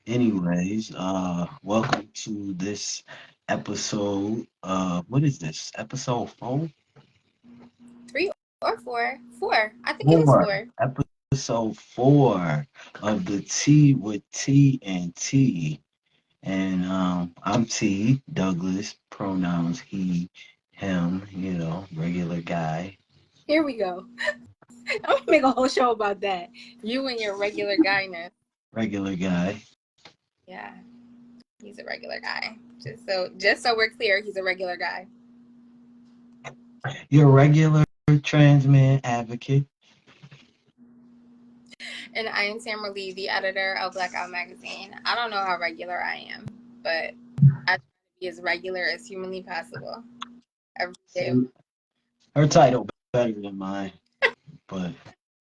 Anyways, welcome to this episode. What is this? Episode four? Three or four? Four. I think it is Four. four. Episode four of the Tea with T and T. And I'm T, Douglas, pronouns he, him, regular guy. Here we go. I'm gonna make a whole show about that. You and your regular guyness. Regular guy. Yeah, he's a regular guy. Just so we're clear, he's a regular guy. Your regular trans man advocate. And I am Tamara Lee, the editor of Blackout Magazine. I don't know how regular I am, but I try to be as regular as humanly possible every day of Her title better than mine, but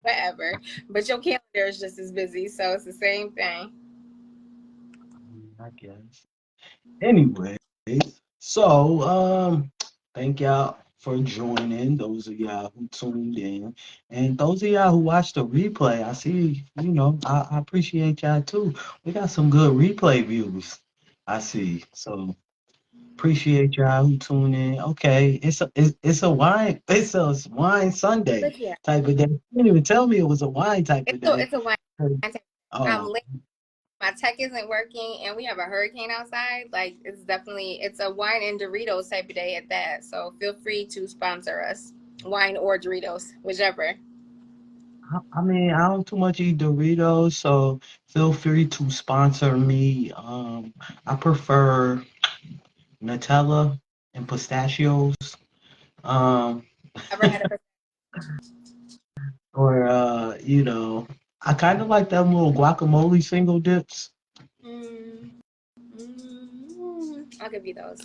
whatever. But your calendar is just as busy, so it's the same thing. I guess. Anyway, so thank y'all for joining. Those of y'all who tuned in, and those of y'all who watched the replay. I see, I appreciate y'all too. We got some good replay views. I see. So appreciate y'all who tune in. Okay, it's a wine Sunday Look here. type of day. You didn't even tell me it was a wine type of day. It's a wine. I'm Oh, late. My tech isn't working and we have a hurricane outside. Like it's a wine and Doritos type of day at that. So feel free to sponsor us. Wine or Doritos, whichever. I mean, I don't too much eat Doritos, so feel free to sponsor me. I prefer Nutella and pistachios. Um, Ever had a or I kind of like them little guacamole single dips. mm, I'll give you those.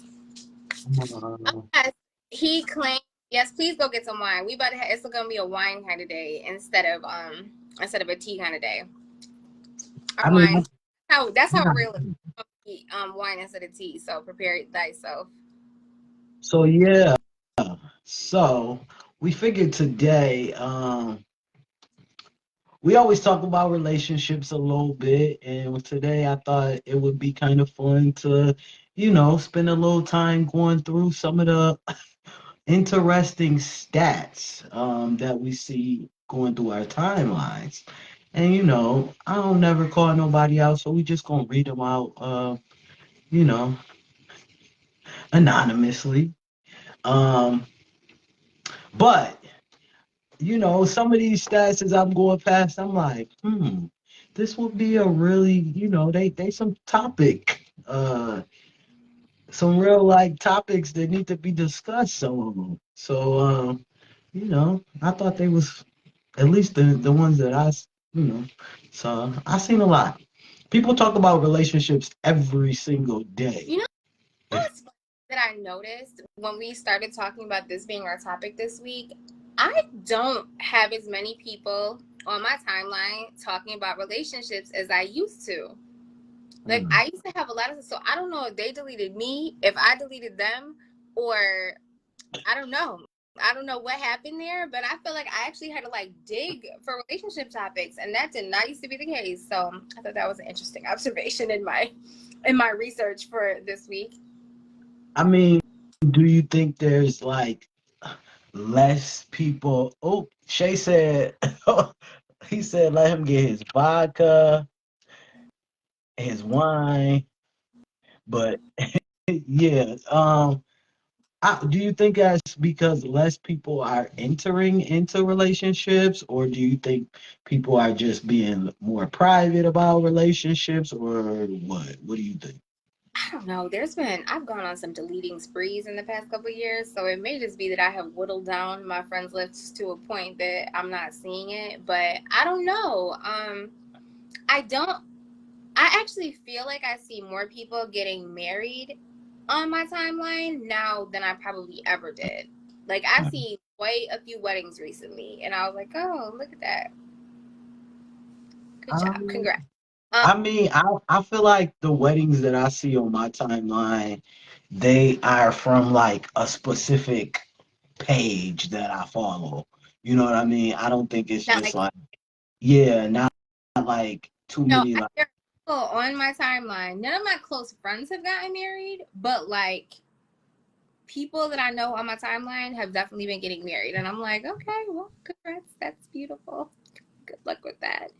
Uh, Yes, he claimed yes, please go get some wine. We about to have, it's gonna be a wine kind of day instead of a tea kind of day. Our I mean, wine how that's how real wine instead of tea. So prepare thyself. so yeah, so we figured today, we always talk about relationships a little bit, and today I thought it would be kind of fun to, spend a little time going through some of the interesting stats that we see going through our timelines. And I don't never call nobody out, so we just gonna read them out, you know, anonymously. Um, but some of these stats as I'm going past, I'm like, this would be a really, they some some real like topics that need to be discussed, some of them. So, I thought they was at least the ones that you know, so I seen a lot. People talk about relationships every single day. You know what's funny that I noticed when we started talking about this being our topic this week? I don't have as many people on my timeline talking about relationships as I used to. Like Mm. I used to have a lot of, so I don't know if they deleted me, if I deleted them, or I don't know. I don't know what happened there, but I feel like I actually had to like dig for relationship topics, and that did not used to be the case. So I thought that was an interesting observation in my research for this week. I mean, do you think there's like less people? Oh, Shay said, he said let him get his vodka, his wine, but yeah. Do you think that's because less people are entering into relationships, or do you think people are just being more private about relationships, or what? What do you think? I don't know. I've gone on some deleting sprees in the past couple of years, so it may just be that I have whittled down my friends list to a point that I'm not seeing it. But I don't know. I don't. I actually feel like I see more people getting married on my timeline now than I probably ever did. Like I've seen quite a few weddings recently, and I was like, "Oh, look at that! Good job, Um, congrats." I mean, I feel like the weddings that I see on my timeline, they are from like a specific page that I follow. You know what I mean? I don't think it's Not just like like, yeah, not like too no, many I like, hear on my timeline, none of my close friends have gotten married, but like people that I know on my timeline have definitely been getting married. And I'm like, okay, well, congrats. That's beautiful. Good luck with that.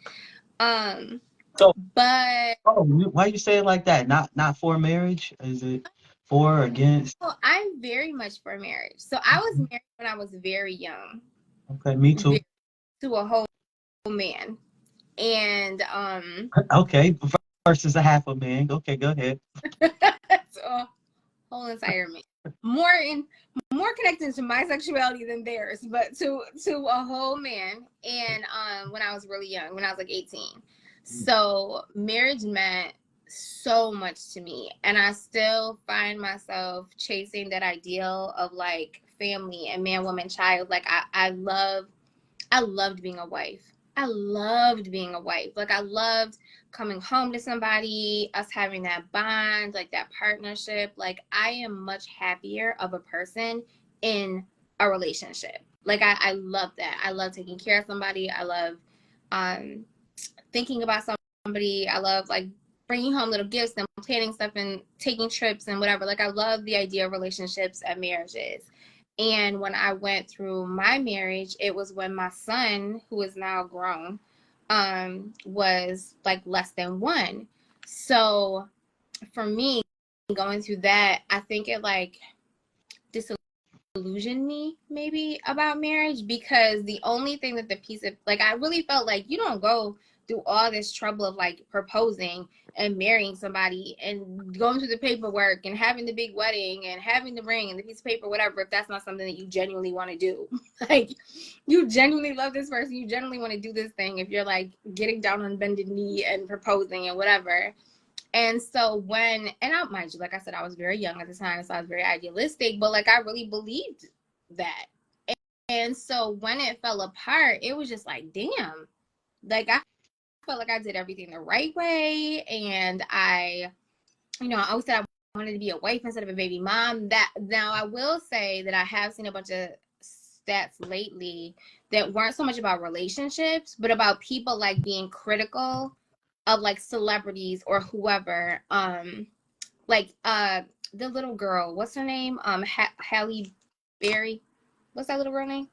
Um, So, but why you say it like that? Not for marriage? Is it for or against? I'm very much for marriage. So I was married when I was very young. Okay, me too. To a whole man. And Okay, versus a half a man. Okay, go ahead. to a whole entire man. More connected to my sexuality than theirs, but to a whole man. And when I was really young, when I was like 18. So marriage meant so much to me. And I still find myself chasing that ideal of like family and man, woman, child. Like I loved being a wife. I loved being a wife. Like I loved coming home to somebody, us having that bond, like that partnership. Like I am much happier of a person in a relationship. Like I love that. I love taking care of somebody. I love um, thinking about somebody. I love like bringing home little gifts and planning stuff and taking trips and whatever. Like I love the idea of relationships and marriages. And when I went through my marriage, it was when my son, who is now grown, was like less than one. So for me, going through that, I think it like disillusioned me maybe about marriage, because the only thing that the piece of like I really felt like you don't go through all this trouble of like proposing and marrying somebody and going through the paperwork and having the big wedding and having the ring and the piece of paper, whatever, if that's not something that you genuinely want to do. Like you genuinely love this person, you genuinely want to do this thing, if you're like getting down on bended knee and proposing and whatever. And so and I mind you, like I said, I was very young at the time, so I was very idealistic, but like I really believed that. And so when it fell apart, it was just like, damn, like I felt like I did everything the right way. And I always said I wanted to be a wife instead of a baby mom. That now I will say that I have seen a bunch of stats lately that weren't so much about relationships, but about people like being critical of like celebrities or whoever. Like the little girl, what's her name? Halle Berry. What's that little girl name?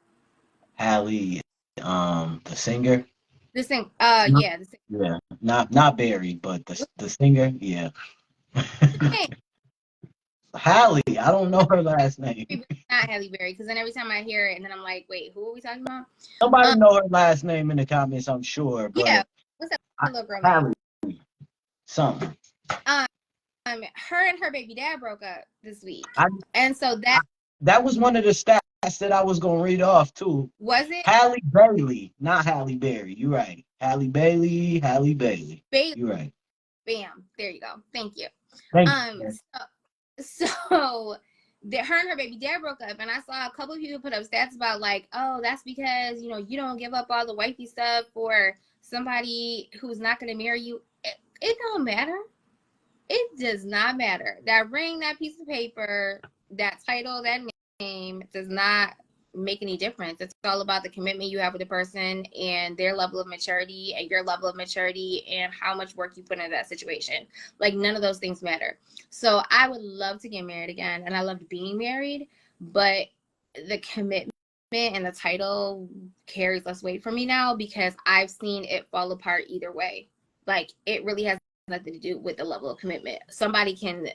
Halle, the singer. This thing. No. Yeah. This Yeah, not Barry, but the singer. Yeah, thing. Halle. I don't know her last name. Not Halle Berry, because then every time I hear it, and then I'm like, wait, who are we talking about? Somebody know her last name in the comments, I'm sure. Yeah. But What's that little girl name? Halle something. Um, her and her baby dad broke up this week, I, and so that was one of the stats that I was gonna read off too. was it. Halle Bailey, not Halle Berry. You're right. Halle Bailey. Halle Bailey. Bailey. You're right. Bam. There you go. Thank you. Thank you. So her and her baby dad broke up, and I saw a couple of people put up stats about like, oh, that's because you don't give up all the wifey stuff for somebody who's not going to marry you. It don't matter. It does not matter. That ring, that piece of paper, that title, that name does not make any difference. It's all about the commitment you have with the person and their level of maturity and your level of maturity and how much work you put into that situation. Like none of those things matter. So I would love to get married again, and I loved being married, but the commitment and the title carries less weight for me now because I've seen it fall apart either way. Like it really has nothing to do with the level of commitment. Somebody can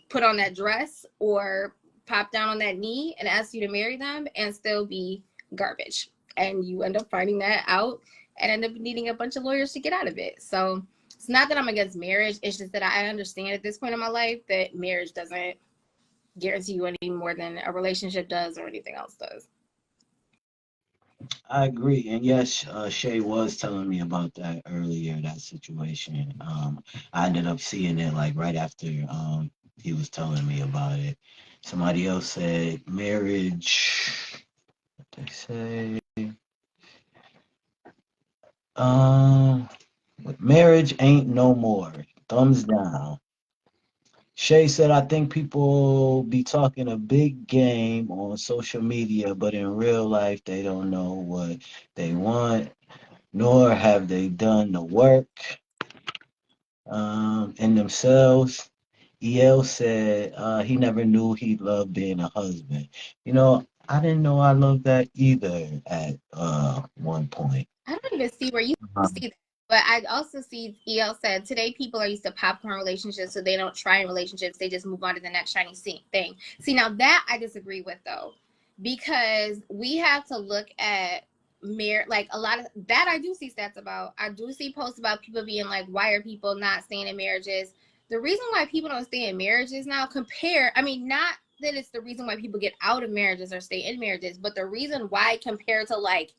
put on that dress or pop down on that knee and ask you to marry them and still be garbage. And you end up finding that out and end up needing a bunch of lawyers to get out of it. So it's not that I'm against marriage. It's just that I understand at this point in my life that marriage doesn't guarantee you any more than a relationship does or anything else does. I agree. And yes, Shay was telling me about that earlier, that situation. I ended up seeing it like right after he was telling me about it. Somebody else said marriage, what they say? Marriage ain't no more. Thumbs down. Shay said, I think people be talking a big game on social media, but in real life, they don't know what they want, nor have they done the work. in themselves. EL said he never knew he loved being a husband. You know, I didn't know I loved that either at one point. I don't even see where you Um, see that. But I also see EL said today people are used to popcorn relationships, so they don't try in relationships. They just move on to the next shiny thing. See, now that I disagree with though, because we have to look at like a lot of that I do see stats about. I do see posts about people being like, why are people not staying in marriages? The reason why people don't stay in marriages now I mean, not that it's the reason why people get out of marriages or stay in marriages, but the reason why compared to like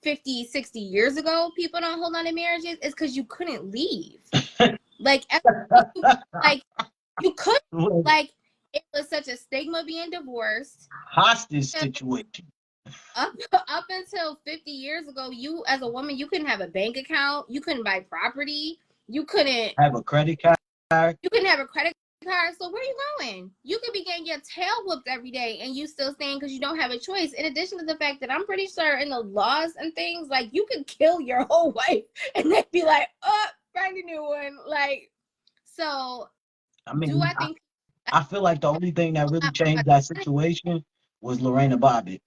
50, 60 years ago, people don't hold on to marriages is because you couldn't leave. Like, like you couldn't, like, it was such a stigma being divorced. hostage situation. Up until 50 years ago, you as a woman, you couldn't have a bank account, you couldn't buy property, you couldn't Have a credit card. you couldn't have a credit card. So where are you going? You could be getting your tail whooped every day and you still staying because you don't have a choice. In addition to the fact that I'm pretty sure in the laws and things, like you could kill your whole wife and they'd be like, oh, find a new one. Like, so I do mean, I think I feel like the only thing that really changed that situation was Lorena Bobbitt.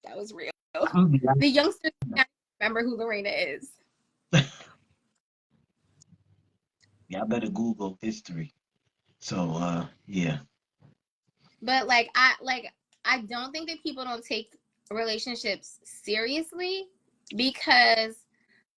that was real? I'm gonna be The youngsters can't remember who Lorena is. Yeah, I better Google history. So yeah. But I don't think that people don't take relationships seriously because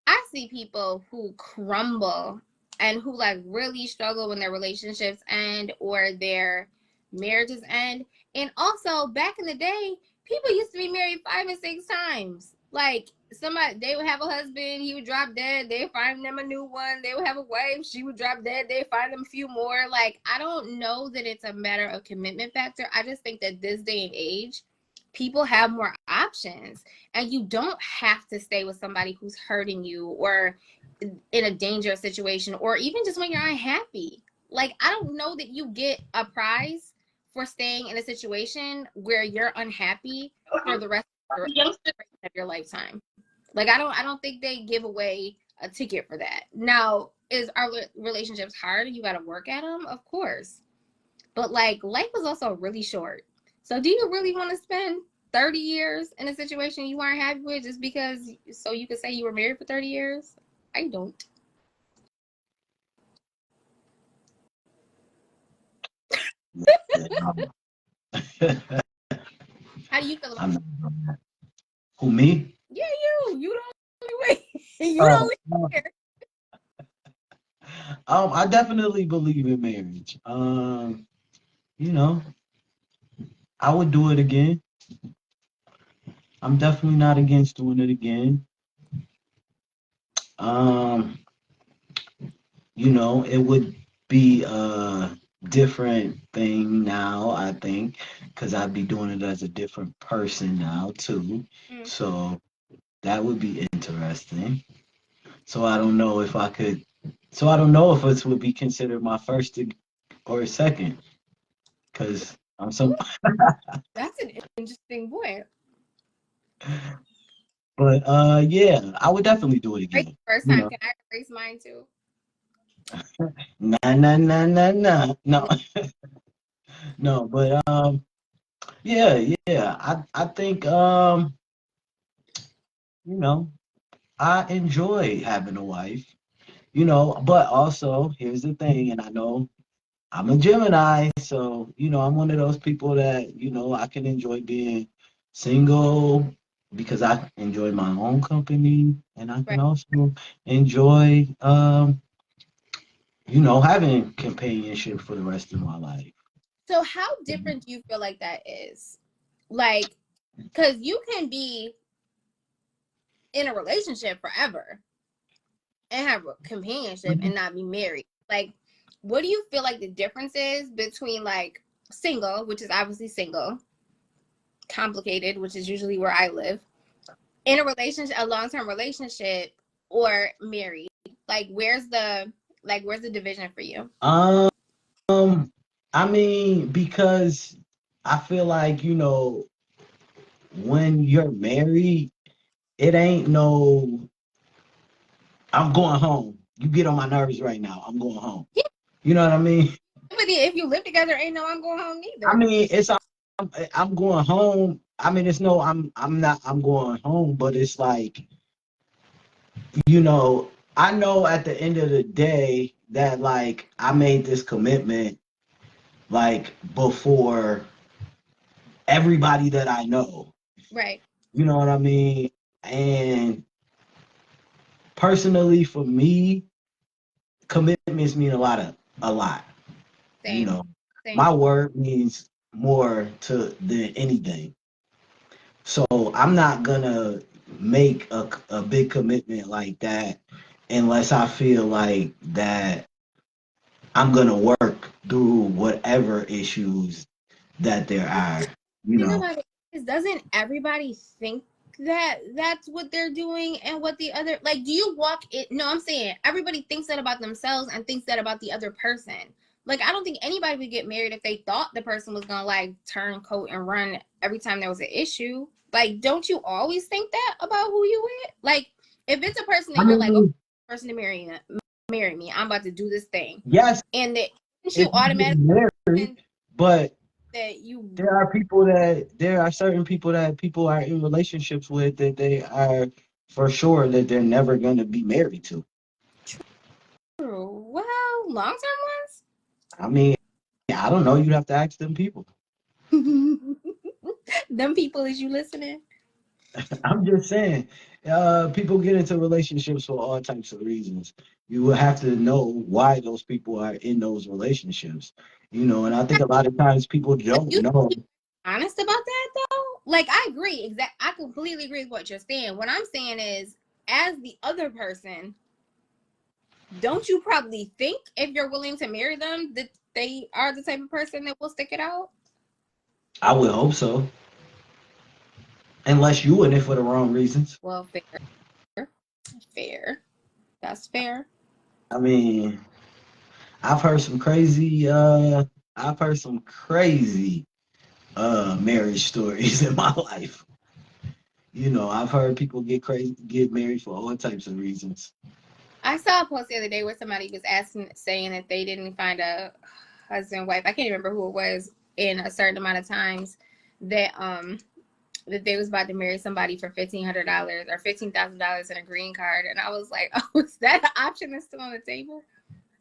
I see people who crumble and who like really struggle when their relationships end or their marriages end. And also back in the day, people used to be married 5 and 6 times. Like somebody they would have a husband, he would drop dead, they find them a new one, they would have a wife, she would drop dead, they find them a few more. Like I don't know that it's a matter of commitment factor. I just think that this day and age, people have more options and you don't have to stay with somebody who's hurting you or in a dangerous situation or even just when you're unhappy. Like I don't know that you get a prize for staying in a situation where you're unhappy for the rest of your lifetime. Like I don't think they give away a ticket for that. Now, is our relationships hard and you got to work at them? Of course. But like life is also really short. So do you really want to spend 30 years in a situation you aren't happy with just because so you could say you were married for 30 years? I don't. How do you feel about I'm who me? Yeah, you the only way. You the Uh, only here. I definitely believe in marriage. You know, I would do it again. I'm definitely not against doing it again. Um, it would be a different thing now, I think, because I'd be doing it as a different person now too. Mm. So that would be interesting. So I don't know if I could. So I don't know if it would be considered my first or second, because I'm Ooh, some. that's an interesting point. But yeah, I would definitely do it Right, again. first You time, know, can I erase mine too? nah, nah, nah, nah, nah. No, no. But yeah, yeah. I think you know, I enjoy having a wife. But also here's the thing, and I know I'm a Gemini, so I'm one of those people that I can enjoy being single because I enjoy my own company, and I can Right. also enjoy having companionship for the rest of my life. So how different do you feel like that is? Like, because you can be in a relationship forever and have a companionship and not be married. Like, what do you feel like the difference is between like single, which is obviously single, complicated, which is usually where I live, in a relationship, a long-term relationship, or married? Like, where's the division for you? Um, I mean, because I feel like, when you're married, it ain't no I'm going home. You get on my nerves right now. I'm going home. Yeah, You know what I mean? but if you live together, ain't no I'm going home I neither. mean, I'm going home. I mean, it's no I'm not I'm going home, but it's like, you know, I know at the end of the day that like I made this commitment like before everybody that I know. Right. You know what I mean? And personally for me, commitments mean a lot. You Same. know, my Same. word means more to than anything. So I'm not gonna make a big commitment like that unless I feel like that I'm gonna work through whatever issues that there are. You Think know, about it. Is doesn't everybody think that that's what they're doing and what the other like? Do you walk it? No, I'm saying everybody thinks that about themselves and thinks that about the other person. Like I don't think anybody would get married if they thought the person was gonna like turn coat and run every time there was an issue. Like, don't you always think that about who you with? Like, if it's a person I that you're like, okay, mean, person to marry me, I'm about to do this thing, yes, and that if you you get automatically married, but that you there are certain people that people are in relationships with that they are for sure that they're never gonna be married to. well long term I mean, I don't know. You'd have to ask them people. ones. Them people, is you listening? I'm just saying, people get into relationships for all types of reasons. You will have to know why those people are in those relationships. You know, and I think a lot of times people But don't you know. honest about that though? Like I agree, I completely agree with what you're saying. What I'm saying is, as the other person, don't you probably think if you're willing to marry them that they are the type of person that will stick it out? I would hope so, unless you in it for the wrong reasons. Well, fair. That's fair. I mean, I've heard some crazy, I've heard some crazy marriage stories in my life. You know, I've heard people get married for all types of reasons. I saw a post the other day where somebody was asking, saying that they didn't find a husband, wife. I can't remember who it was in a certain amount of times that that they was about to marry somebody for $1,500 or $15,000 in a green card, and I was like, oh, is that an option that's still on the table?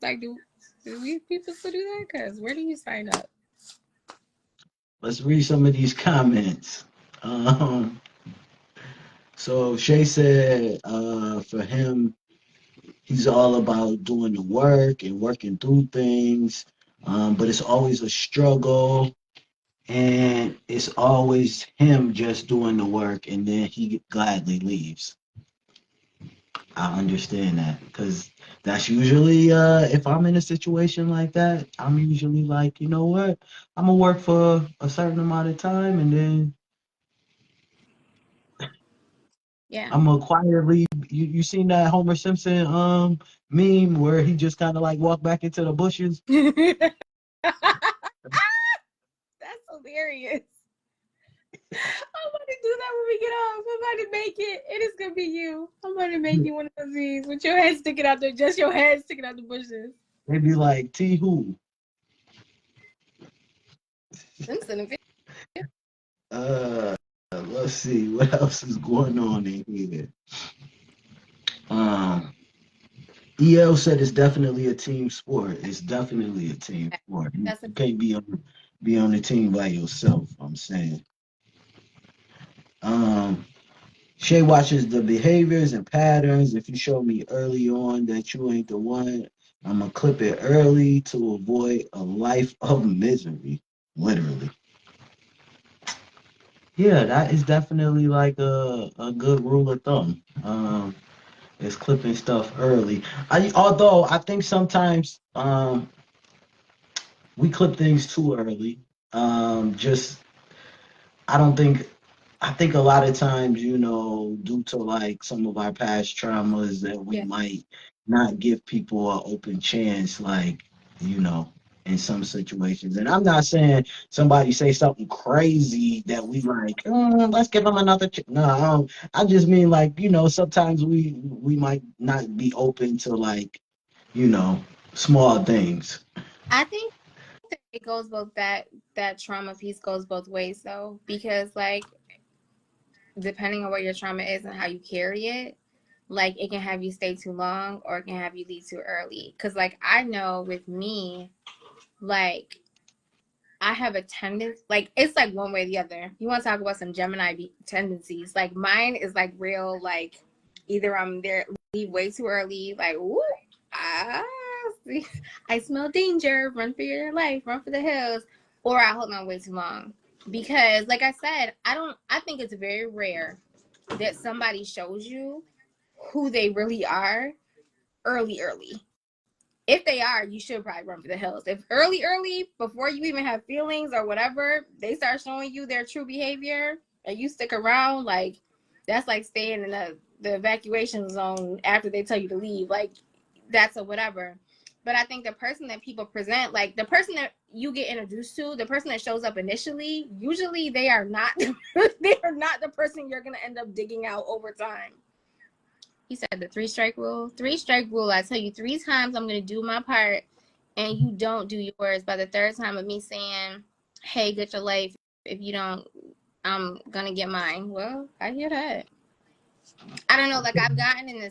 Like, do we people still do that? Because where do you sign up? Let's read some of these comments. Um, so Shay said, for him, he's all about doing the work and working through things, but it's always a struggle, and it's always him just doing the work, and then he gladly leaves. I understand that because that's usually if I'm in a situation like that, I'm usually like, you know what, I'm gonna work for a certain amount of time, and then Yeah. I'm gonna quietly. You seen that Homer Simpson meme where he just kind of like walked back into the bushes? That's hilarious. I'm going to do that when we get off. I'm going to make it. It is going to be you. I'm going to make you one of those Z's with your head sticking out there, just your head sticking out the bushes. They'd be like, T who? Simpson. Uh, let's see what else is going on in here. Um, EL said it's definitely a team sport. It's definitely a team sport. You That's a, can't be on the team by yourself. I'm saying. Um, Shay watches the behaviors and patterns. If you show me early on that you ain't the one, I'm gonna clip it early to avoid a life of misery. Literally. Yeah, that is definitely like a good rule of thumb. Is clipping stuff early. Although I think sometimes we clip things too early. Just I don't think I think a lot of times, you know, due to like some of our past traumas that we yeah. might not give people an open chance, like, you know, in some situations. And I'm not saying somebody say something crazy that we like, let's give them another no, I just mean like, sometimes we might not be open to like, you know, small things. I think that it goes both that trauma piece goes both ways though, because like depending on what your trauma is and how you carry it, like it can have you stay too long or it can have you leave too early. Cause like I know with me, like I have a tendency, like it's like one way or the other. You want to talk about some Gemini tendencies? Like mine is like real, like either I'm there, leave way too early, like ooh, ah, I smell danger, run for your life, run for the hills, or I hold on way too long. Because, like I said, I think it's very rare that somebody shows you who they really are early. If they are, you should probably run for the hills. If early, before you even have feelings or whatever, they start showing you their true behavior and you stick around, like that's like staying in the evacuation zone after they tell you to leave. Like that's a whatever. But I think the person that people present, like the person that you get introduced to, the person that shows up initially, usually they are not they are not the person you're gonna end up digging out over time. He said the 3 strike rule. 3 strike rule. I tell you 3 times I'm gonna do my part, and you don't do yours. By the third time of me saying, "Hey, get your life. If you don't, I'm gonna get mine." Well, I hear that. I don't know. Like I've gotten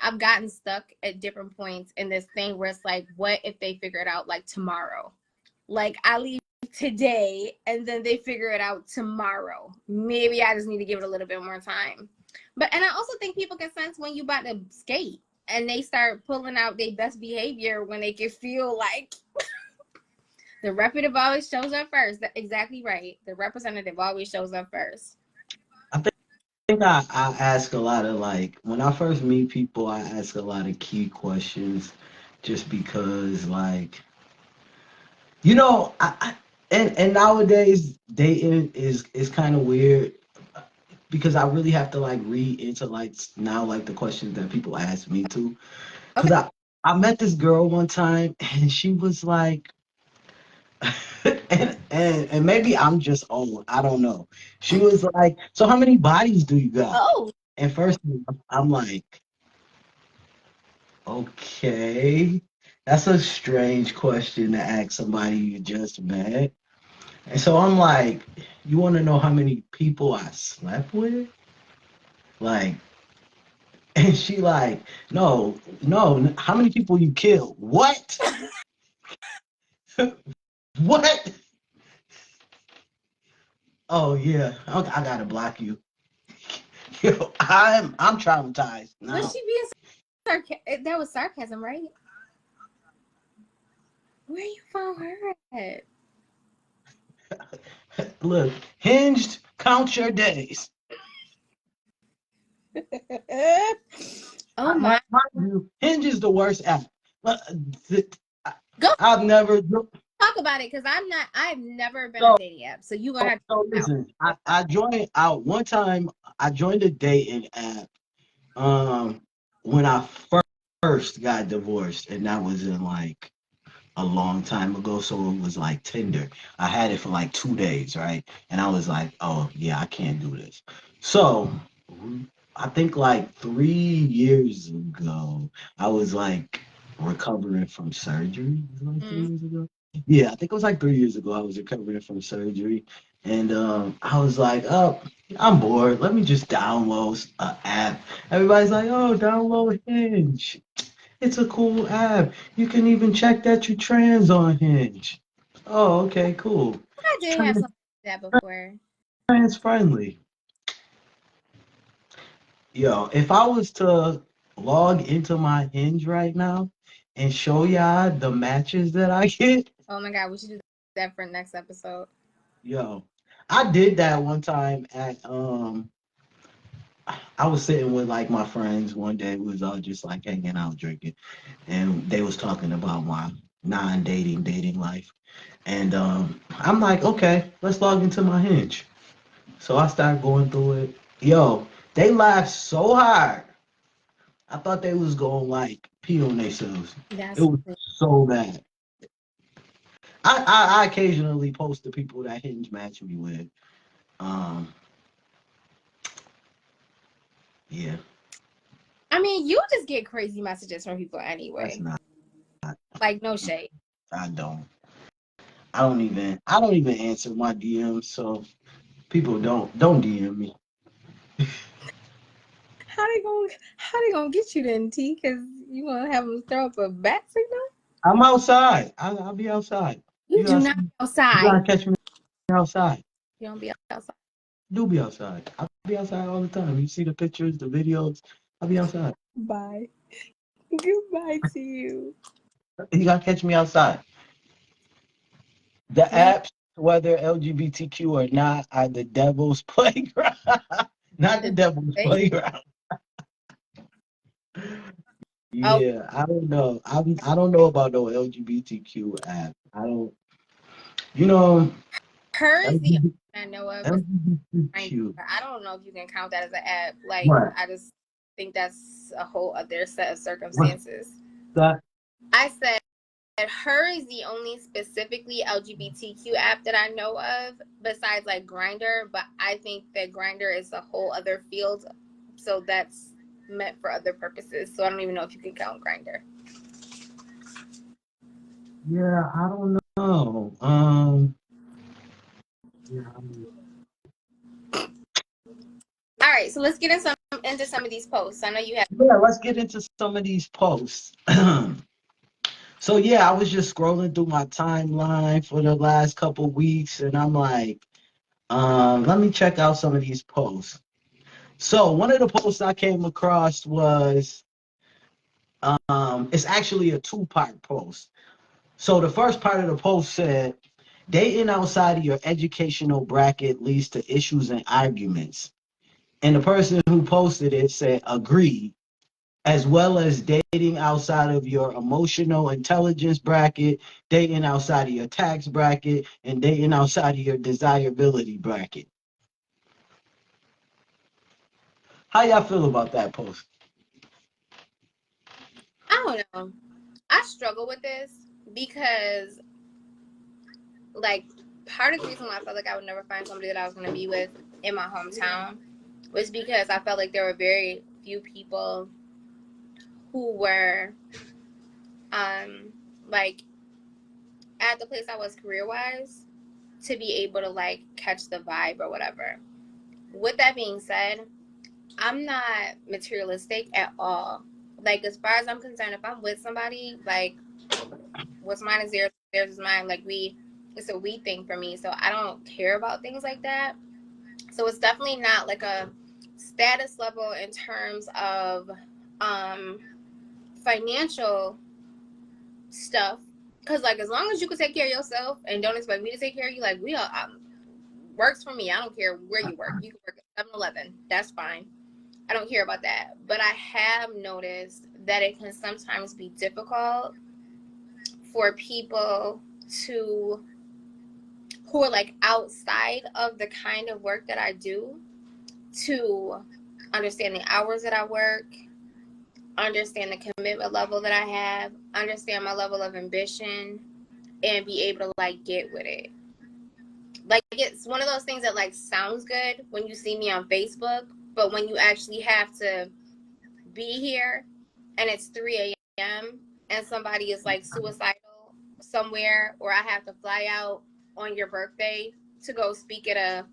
I've gotten stuck at different points in this thing where it's like, what if they figure it out like tomorrow? Like I leave today and then they figure it out tomorrow. Maybe I just need to give it a little bit more time. And I also think people can sense when you about to skate and they start pulling out their best behavior when they can feel like the representative always shows up first. Exactly right. The representative always shows up first. I think I ask a lot of like when I first meet people, I ask a lot of key questions just because like and nowadays dating is kind of weird because I really have to like read into like now like the questions that people ask me too. Because Okay. I met this girl one time and she was like and maybe I'm just old. I don't know. She was like, "So how many bodies do you got?" Oh, And first I'm like, "Okay, that's a strange question to ask somebody you just met." And so I'm like, "You want to know how many people I slept with?" Like, and she like, "No, no, how many people you killed?" What? What? Oh yeah, I gotta block you. Yo, I'm traumatized was now. she being sarcastic? That was sarcasm, right? Where you found her at? Look, hinged, count your days. Oh Mind my. you, Hinge is the worst app. But Go I've never. talk about it because I've never been on So, a dating app. So you gonna have to now. listen, I joined out one time. I joined a dating app um when I first got divorced, and that was in like a long time ago. So it was like Tinder. I had it for like 2 days, right? And I was like, oh yeah, I can't do this. So I think like 3 years ago, I was like recovering from surgery. Was it like three Mm. years ago? Yeah, I think it was like 3 years ago. I was recovering from surgery, and I was like, "Oh, I'm bored. Let me just download an app." Everybody's like, "Oh, download Hinge. It's a cool app. You can even check that you trans on Hinge." Oh, okay, cool. I It's did have something like that before. trans friendly. Yo, if I was to log into my Hinge right now and show y'all the matches that I get, Oh my god, we should do that for next episode. yo, I did that one time at I was sitting with like my friends one day. We was all just like hanging out drinking, and they was talking about my non-dating dating life. And I'm like, okay, let's log into my Hinge. So I started going through it. Yo, they laughed so hard. I thought they was going like pee on themselves. It That's was so bad. I occasionally post the people that Hinge match me with. Um, yeah, I mean, you just get crazy messages from people that's anyway. not. Like, no shade. I don't. I don't even answer my DMs, so people don't DM me. How they gonna get you then, T? Because you gonna have them throw up a bat signal? I'm outside. I'll be outside. You do not be You gotta outside. catch me outside. You don't be outside. Do be outside. I'll be outside all the time. You see the pictures, the videos. I'll be outside. Bye. Goodbye to you. You gotta catch me outside. The Man, apps, whether LGBTQ or not, are the devil's playground. Not the devil's hey. playground. Oh, Yeah, I don't know. I don't know about no LGBTQ app. I don't. You know, her is the only LGBT, one I know of. LGBTQ. I don't know if you can count that as an app. Like, What? I just think that's a whole other set of What's circumstances. that? I said her is the only specifically LGBTQ app that I know of besides like Grindr, but I think that Grindr is a whole other field, so that's meant for other purposes. So I don't even know if you can count Grindr. Yeah, I don't know. Yeah, All right, so let's get into some of these posts. I know you have. yeah, let's get into some of these posts. So yeah, I was just scrolling through my timeline for the last couple weeks, and I'm like, let me check out some of these posts. So one of the posts I came across was, it's actually a two-part post. So the first part of the post said, dating outside of your educational bracket leads to issues and arguments. And the person who posted it said, agreed, as well as dating outside of your emotional intelligence bracket, dating outside of your tax bracket, and dating outside of your desirability bracket. How y'all feel about that post? I don't know. I struggle with this because, like, part of the reason why I felt like I would never find somebody that I was going to be with in my hometown was because I felt like there were very few people who were, like, at the place I was career-wise to be able to, like, catch the vibe or whatever. With that being said, I'm not materialistic at all. Like, as far as I'm concerned, if I'm with somebody, like, what's mine is theirs is mine. Like, it's a we thing for me. So I don't care about things like that. So it's definitely not like a status level in terms of financial stuff. Because, like, as long as you can take care of yourself and don't expect me to take care of you, like, we all works for me. I don't care where you work. You can work at 7-Eleven. That's fine. I don't care about that. But I have noticed that it can sometimes be difficult for people who are like outside of the kind of work that I do to understand the hours that I work, understand the commitment level that I have, understand my level of ambition, and be able to like get with it. Like, it's one of those things that like sounds good when you see me on Facebook, but when you actually have to be here and it's 3 a.m. and somebody is like suicidal somewhere, or I have to fly out on your birthday to go speak at a,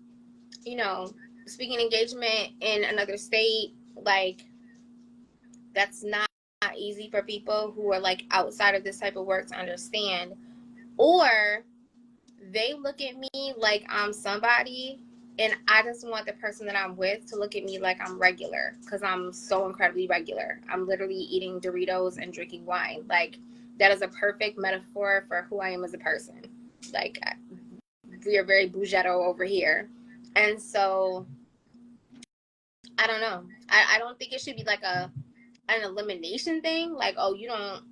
speaking engagement in another state, like, that's not easy for people who are like outside of this type of work to understand. Or they look at me like I'm somebody, and I just want the person that I'm with to look at me like I'm regular, because I'm so incredibly regular. I'm literally eating Doritos and drinking wine. Like, that is a perfect metaphor for who I am as a person. Like, we are very bougetto over here. And so, I don't know. I don't think it should be like an elimination thing. Like, oh, you don't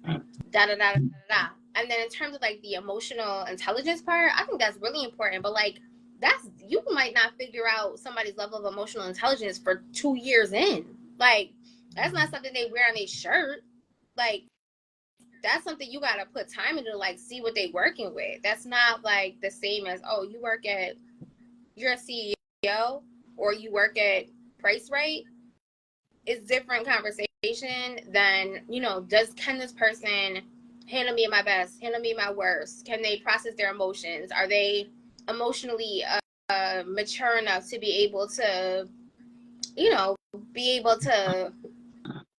da da da da da. And then in terms of like the emotional intelligence part, I think that's really important. But like, you might not figure out somebody's level of emotional intelligence for 2 years in. Like, that's not something they wear on their shirt. Like, that's something you gotta put time into, like, see what they working with. That's not like the same as, oh, you're a CEO or you work at Price Right. It's different conversation than, can this person handle me at my best, handle me at my worst? Can they process their emotions? Are they emotionally mature enough to be able to,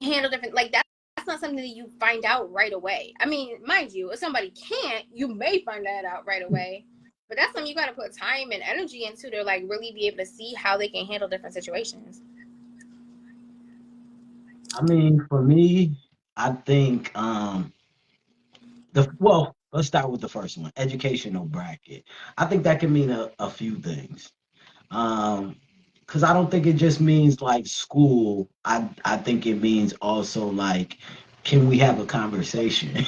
handle different, like that's not something that you find out right away. I mean, mind you, if somebody can't, you may find that out right away. But that's something you got to put time and energy into to like really be able to see how they can handle different situations. I mean, for me, I think let's start with the first one, educational bracket. I think that can mean a few things. Because I don't think it just means like school. I think it means also like, can we have a conversation?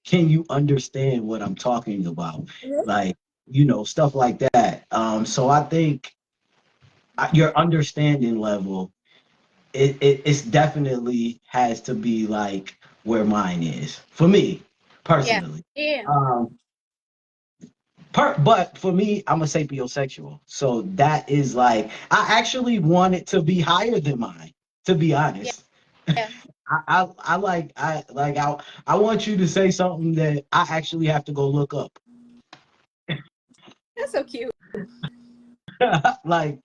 Can you understand what I'm talking about? Like, stuff like that. So I think your understanding level, it's definitely has to be like where mine is for me Yeah. personally. Yeah. But for me, I'm a sapiosexual, so that is like I actually want it to be higher than mine. To be honest, Yeah. I want you to say something that I actually have to go look up. That's so cute. Like,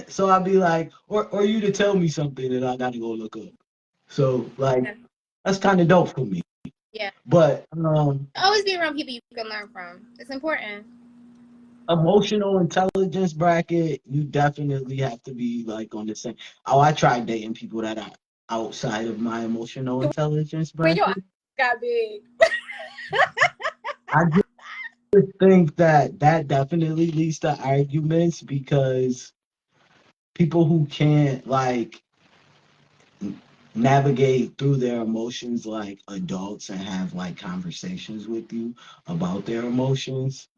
so I'd be like, or you to tell me something that I got to go look up. So like, Yeah. that's kind of dope for me. Yeah. But Always be around people you can learn from. It's important. emotional intelligence bracket, you definitely have to be like on the same. Oh, I tried dating people that are outside of my emotional intelligence When your eyes bracket. got big. I just think that definitely leads to arguments because people who can't like navigate through their emotions like adults and have like conversations with you about their emotions,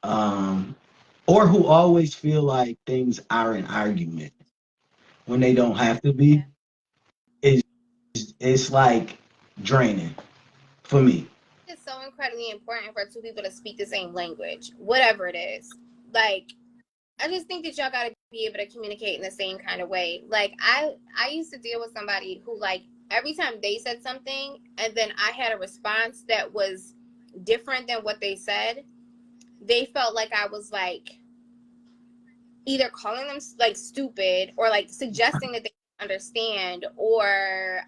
um, or who always feel like things are an argument when they don't have to Yeah. be, is it's like draining for me. It's so incredibly important for two people to speak the same language, whatever it is. Like, I just think that y'all gotta be able to communicate in the same kind of way. Like, I used to deal with somebody who, like, every time they said something and then I had a response that was different than what they said, they felt like I was like either calling them like stupid or like suggesting that they understand, or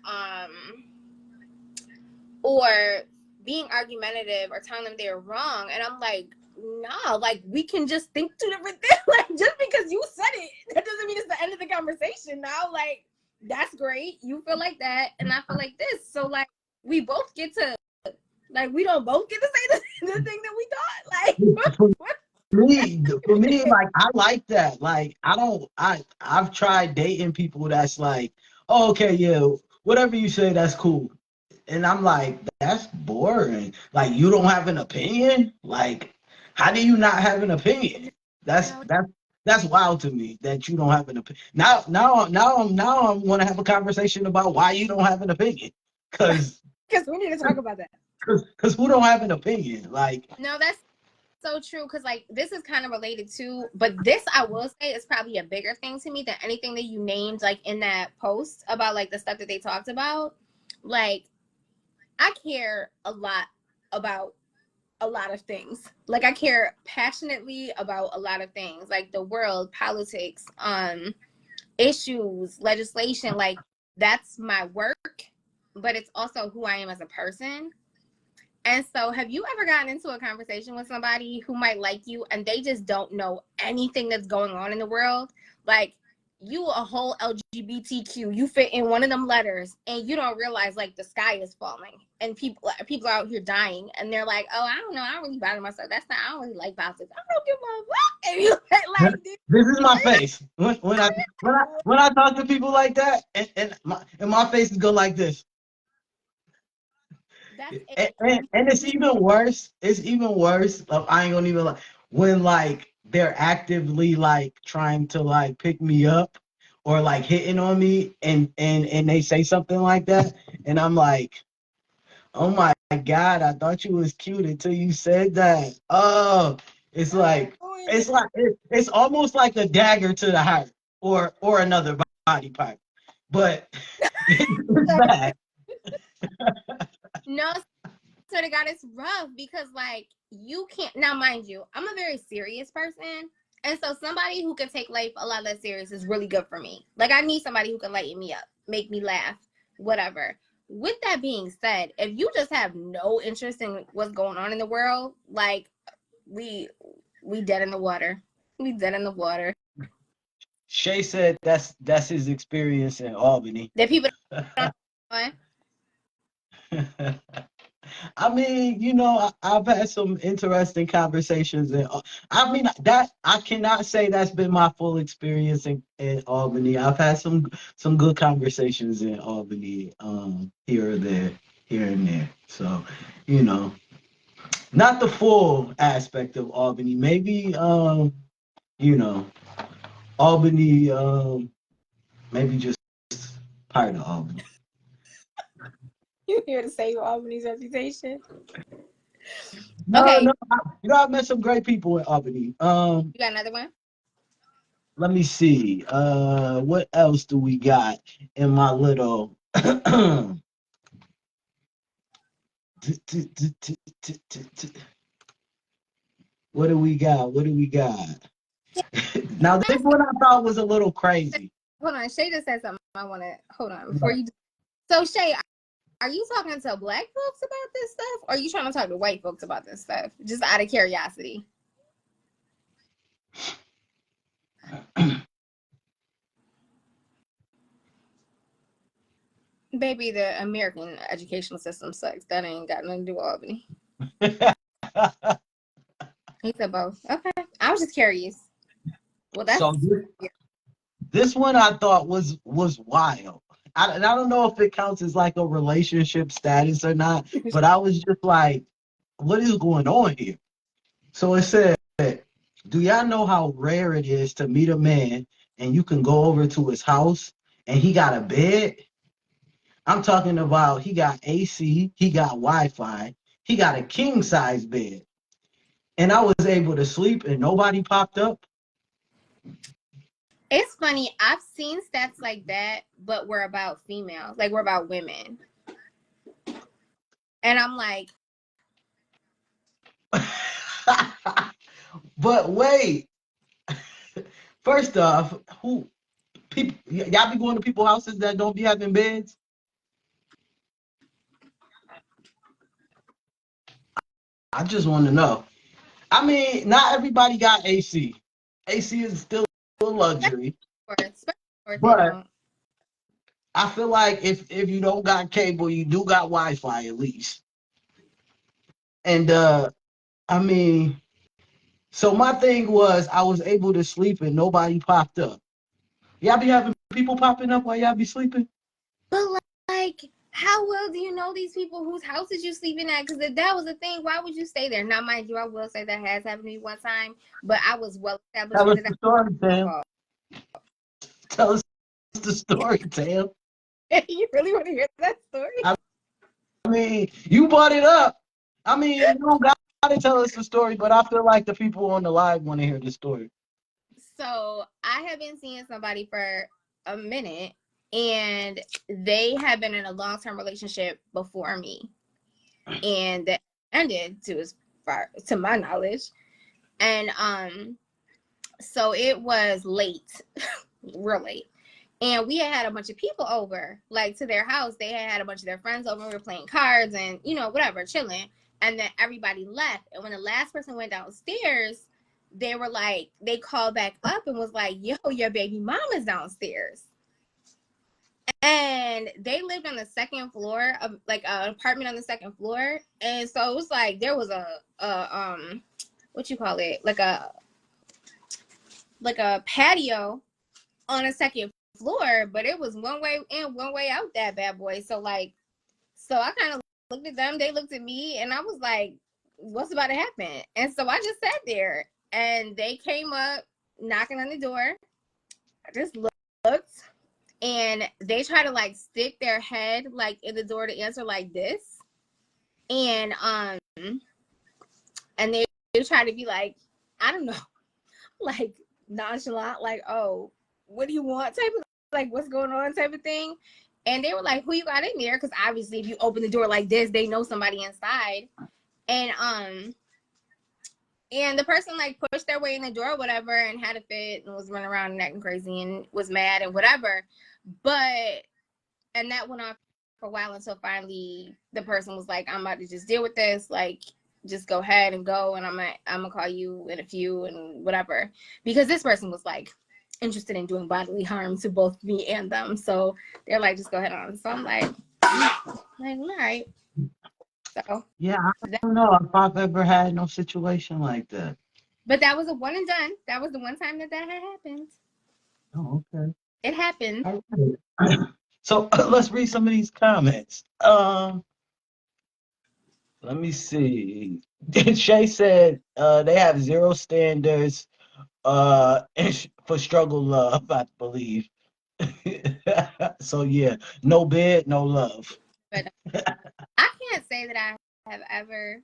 being argumentative or telling them they're wrong. And I'm like, nah, like we can just think two different things. Like, just because you said it, that doesn't mean it's the end of the conversation now. Like, that's great. You feel like that and I feel like this. So like we both get to, like, we don't both get to say the thing that we thought. For Like for me, like I like that. Like I've tried dating people that's like, oh, okay, yeah, whatever you say, that's cool. And I'm like, that's boring. Like you don't have an opinion? Like, how do you not have an opinion? That's no, that's that's wild to me that you don't have an opinion. Now I want to have a conversation about why you don't have an opinion. Cause because we need to talk about that. cause who don't have an opinion? Like No, that's so true, because like this is kind of related to, but this I will say is probably a bigger thing to me than anything that you named like in that post about like the stuff that they talked about. Like, I care a lot about a lot of things. Like, I care passionately about a lot of things, like the world, politics, issues, legislation. Like, that's my work, but it's also who I am as a person. And so, have you ever gotten into a conversation with somebody who might like you and they just don't know anything that's going on in the world? Like, you a whole LGBTQ, you fit in one of them letters, and you don't realize like the sky is falling and people are out here dying, and they're like, oh, I don't know, I don't really bother myself. That's not, I don't really like politics. I don't give a fuck. And you like, this is my face when I talk to people like that, and my faces go like this. that's And it's even worse. It's even worse. I ain't gonna even like when like they're actively like trying to like pick me up or like hitting on me and they say something like that and I'm like, Oh my God, I thought you was cute until you said that. Oh, it's like it's almost like a dagger to the heart or another body part. But it's bad. No, swear to God, it's rough because like you can't. Now, mind you, I'm a very serious person, and so somebody who can take life a lot less serious is really good for me. Like I need somebody who can lighten me up, make me laugh, whatever. With that being said, if you just have no interest in what's going on in the world, like we we dead in the water. We dead in the water. Shay said that's his experience in Albany. That people don't know. I mean, I've had some interesting conversations, and I mean that I cannot say that's been my full experience in Albany. I've had some good conversations in Albany, here or there, here and there. So, you know, not the full aspect of Albany. Maybe, you know, Albany, maybe just part of Albany. You here to save Albany's reputation? No, Okay, no, I've met some great people in Albany. you got another one? Let me see. What else do we got in my little? What do we got? What do we got? Now this one I thought was a little crazy. Hold on, Shay just said something. I want to hold on before you. So Shay, are you talking to black folks about this stuff, or are you trying to talk to white folks about this stuff? Just out of curiosity. Baby, the American educational system sucks. That ain't got nothing to do with Albany. He said both. Okay, I was just curious. Well, that's So this one I thought was wild. And I don't know if it counts as like a relationship status or not, but I was just like, what is going on here? So it said, do y'all know how rare it is to meet a man and you can go over to his house and he got a bed? I'm talking about he got AC, he got Wi-Fi, he got a king size bed. And I was able to sleep and nobody popped up. it's funny. I've seen stats like that, but we're about females. Like we're about women. And I'm like, But wait, first off, who people y'all be going to people's houses that don't be having beds? I just want to know. I mean, not everybody got AC. AC is still a luxury, especially they but don't. I feel like if you don't got cable, you do got Wi-Fi at least. And I mean, so my thing was I was able to sleep and nobody popped up. Y'all be having people popping up while y'all be sleeping? But like, how well do you know these people whose houses you sleeping at? Because if that was a thing, why would you stay there? Now, mind you, I will say that has happened to me one time, but I was well established Tell with us it. the story, Tam. Tell us the story, Tam. You really want to hear that story? I mean, you brought it up. I mean, you don't got to tell us the story, but I feel like the people on the live want to hear the story. So I have been seeing somebody for a minute, and they have been in a long-term relationship before me, and that ended to my knowledge. And so it was late, real late. And we had a bunch of people over, like to their house. They had a bunch of their friends over. We were playing cards and, whatever, chilling. And then everybody left. And when the last person went downstairs, they were like, they called back up and was like, yo, your baby mama's downstairs. And they lived on the second floor of like an apartment on the second floor. And so it was like there was a what you call it? Like a patio on a second floor, but it was one way in, one way out, that bad boy. So I kind of looked at them, they looked at me, and I was like, what's about to happen? And so I just sat there, and they came up knocking on the door. I just looked, and they tried to like stick their head like in the door to answer like this. And and they try to be like, I don't know, like nonchalant, like, oh, what do you want type of, like, what's going on type of thing. And they were like, who you got in there? Because obviously if you open the door like this, they know somebody inside. And the person like pushed their way in the door or whatever and had a fit and was running around and acting crazy and was mad and whatever. But, and that went on for a while until finally the person was like, I'm about to just deal with this. Like, just go ahead and go. And I'm gonna call you in a few and whatever. Because this person was like interested in doing bodily harm to both me and them. So they're like, just go ahead on. So I'm like, all right. So Yeah, I don't know if I've ever had no situation like that. but that was a one and done. That was the one time that had happened. Oh, okay. It happened. All right. So let's read some of these comments. Let me see. Shay said they have zero standards for struggle love, I believe. So yeah, no bed, no love. But I can't say that I have ever.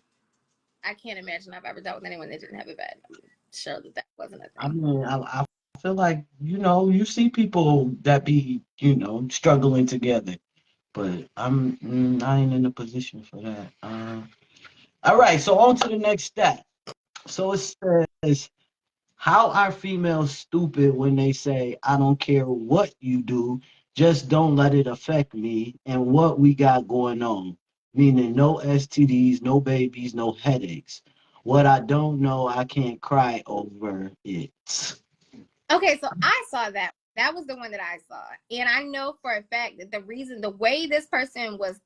I can't imagine I've ever dealt with anyone that didn't have a bed. I'm sure that wasn't a I thing. mean, I feel like, you see people that be, struggling together, but I ain't in a position for that. All right, so on to the next step. So it says, how are females stupid when they say, I don't care what you do, just don't let it affect me and what we got going on? Meaning no STDs, no babies, no headaches. What I don't know, I can't cry over it. Okay, so I saw that. That was the one that I saw, and I know for a fact that the way this person was,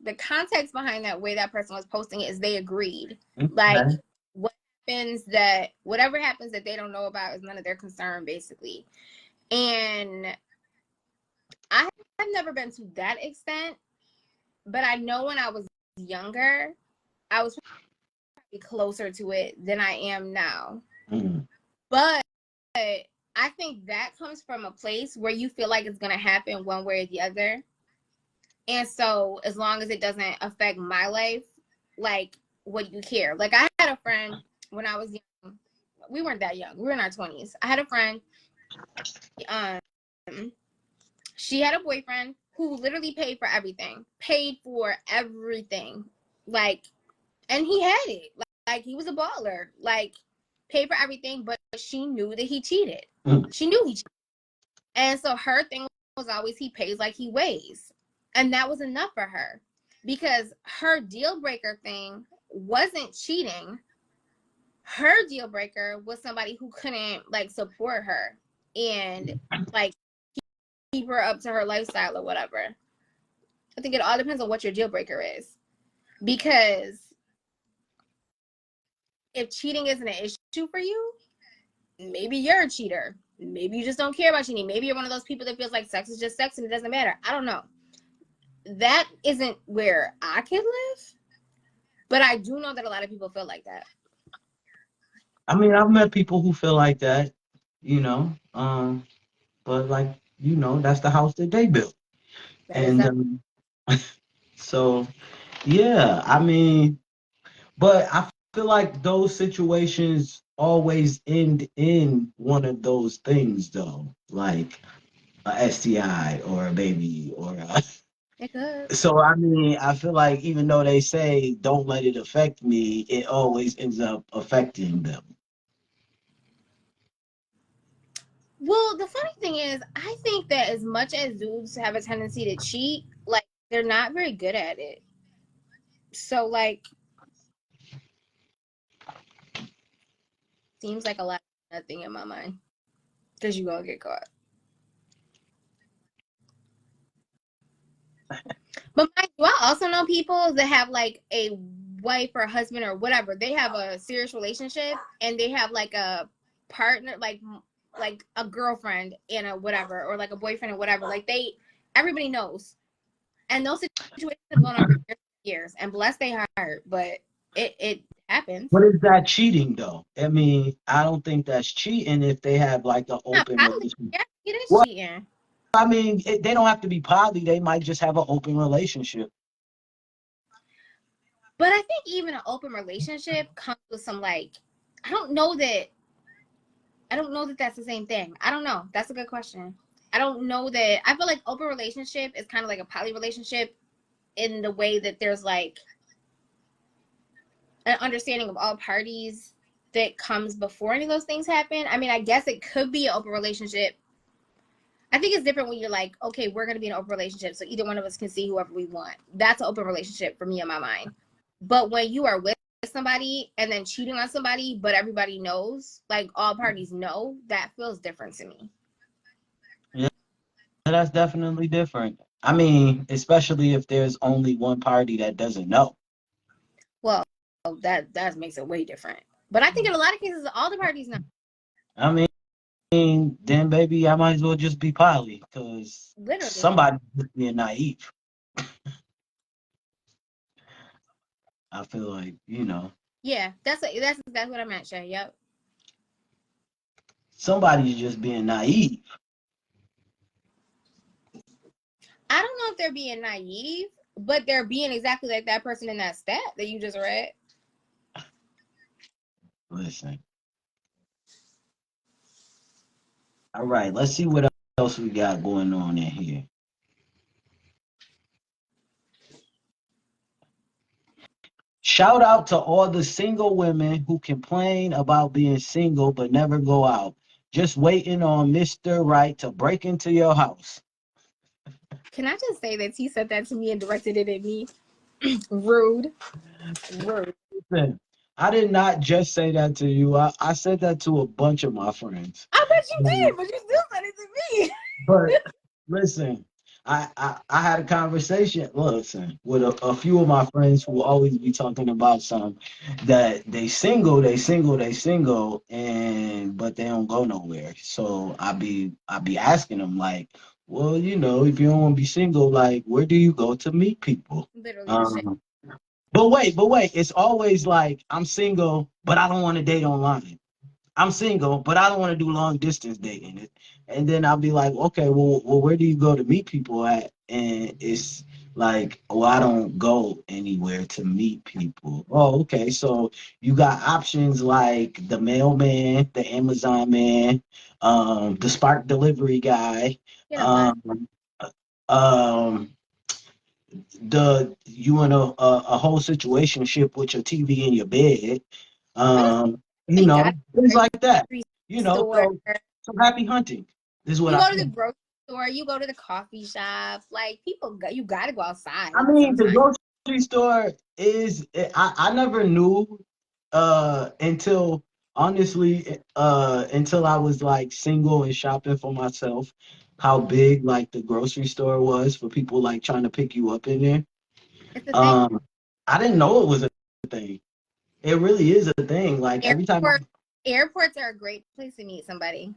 the context behind that way that person was posting it is they agreed. Like, Okay. whatever happens that they don't know about is none of their concern, basically. And I have never been to that extent, but I know when I was younger, I was probably closer to it than I am now. Mm. But I think that comes from a place where you feel like it's going to happen one way or the other. And so as long as it doesn't affect my life, like, what do you care? Like, I had a friend when I was young. We weren't that young. We were in our 20s. I had a friend. Um, she had a boyfriend who literally paid for everything. Paid for everything. Like, and he had it. Like he was a baller. Like, paid for everything, but she knew that he cheated. Mm. She knew he cheated. And so her thing was always, he pays like he weighs. And that was enough for her. Because her deal breaker thing wasn't cheating. Her deal breaker was somebody who couldn't like support her and like keep her up to her lifestyle or whatever. I think it all depends on what your deal breaker is. Because if cheating isn't an issue for you, maybe you're a cheater. Maybe you just don't care about cheating. Maybe you're one of those people that feels like sex is just sex and it doesn't matter. I don't know. That isn't where I can live, but I do know that a lot of people feel like that. I mean, I've met people who feel like that, you know, but like, that's the house that they built. That is And that. so, yeah, I mean, but I feel like those situations always end in one of those things, though, like a STI or a baby or a... It could. So, I mean, I feel like even though they say don't let it affect me, it always ends up affecting them. Well, the funny thing is, I think that as much as dudes have a tendency to cheat, like, they're not very good at it. So, like, seems like a lot of nothing in my mind because you're gonna get caught. But mind you, I also know people that have like a wife or husband or whatever. They have a serious relationship and they have like a partner, like a girlfriend and a whatever, or like a boyfriend or whatever. Like, everybody knows, and those situations have gone on for years. And bless their heart, but it happens. What is that cheating though? I mean, I don't think that's cheating if they have like an Yeah, open probably. relationship. Yeah, it is Well, cheating. I mean, they don't have to be poly. They might just have an open relationship. But I think even an open relationship comes with some like, I don't know that that's the same thing. I don't know. That's a good question. I don't know that. I feel like open relationship is kind of like a poly relationship in the way that there's like an understanding of all parties that comes before any of those things happen. I mean, I guess it could be an open relationship. I think it's different when you're like, okay, we're going to be in an open relationship, so either one of us can see whoever we want. That's an open relationship for me in my mind. But when you are with somebody and then cheating on somebody, but everybody knows, like all parties know, that feels different to me. Yeah, that's definitely different. I mean, especially if there's only one party that doesn't know. Well, that makes it way different. But I think in a lot of cases, all the parties know. I mean, then baby, I might as well just be poly because Literally. somebody's just being naive. I feel like, Yeah, that's exactly what I meant, Shay. Yep. somebody's just being naive. I don't know if they're being naive, but they're being exactly like that person in that stat that you just read. Listen. All right, let's see what else we got going on in here. Shout out to all the single women who complain about being single but never go out. Just waiting on Mr. Right to break into your house. Can I just say that he said that to me and directed it at me? Rude. Rude. Listen, I did not just say that to you. I said that to a bunch of my friends. I bet you did, but you still said it to me. But listen, I had a conversation, listen, with a few of my friends who always be talking about some that they single, and but they don't go nowhere. So I be asking them like, well, if you don't want to be single, like, where do you go to meet people? Literally the shit. Um, but wait, it's always like I'm single, but I don't want to date online. I'm single, but I don't want to do long distance dating. And then I'll be like, okay, well, where do you go to meet people at? And it's like, well, I don't go anywhere to meet people. Oh, okay. So you got options like the mailman, the Amazon man, the Spark delivery guy, Get a lie. um, um, you in a whole situationship with your TV in your bed, I just you got things to the like that. grocery store. So happy hunting is what You I go to the think. grocery store. You go to the coffee shop. Like people, you got to go outside I mean, the sometimes. grocery store is, I never knew until honestly until I was like single and shopping for myself how big like the grocery store was for people like trying to pick you up in there. It's the thing. Um, I didn't know it was a thing. It really is a thing. Like every time Airports are a great place to meet somebody.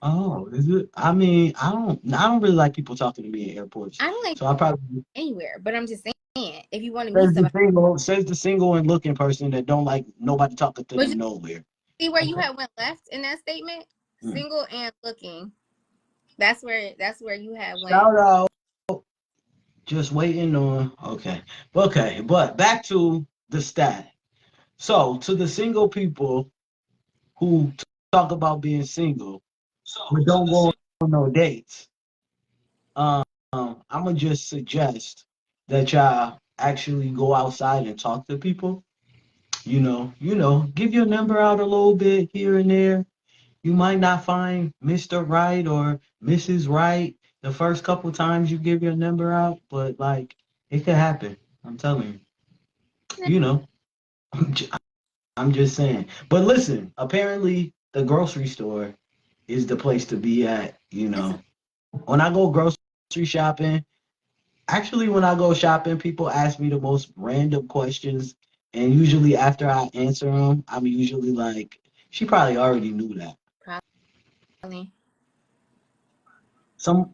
oh, is it? I mean, I don't really like people talking to me in airports. I don't like So I probably anywhere, but I'm just saying, if you want to meet somebody, says the single and looking person that don't like nobody talking to but them you nowhere. see where you Okay. had went left in that statement. Mm. Single and looking. That's where you had went. Shout out. Just waiting on. Okay. But back to the stat. So to the single people who talk about being single but don't go on no dates. Um, I'm gonna just suggest that y'all actually go outside and talk to people. Give your number out a little bit here and there. You might not find Mr. Right or Mrs. Right the first couple times you give your number out, but like it could happen. I'm telling you. I'm just saying. But listen, apparently the grocery store is the place to be at. When I go grocery shopping, actually, when I go shopping, people ask me the most random questions, and usually after I answer them, I'm usually like, she probably already knew that. Probably.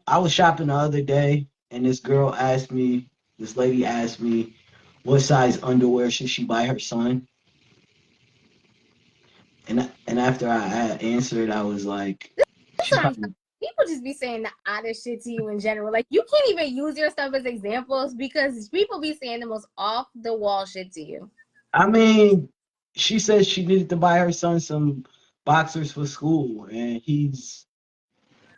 I was shopping the other day, and this lady asked me, what size underwear should she buy her son? And after I answered, I was like, That's she what I'm probably People just be saying the oddest shit to you in general. Like, you can't even use your stuff as examples because people be saying the most off the wall shit to you. I mean, she said she needed to buy her son some boxers for school, and he's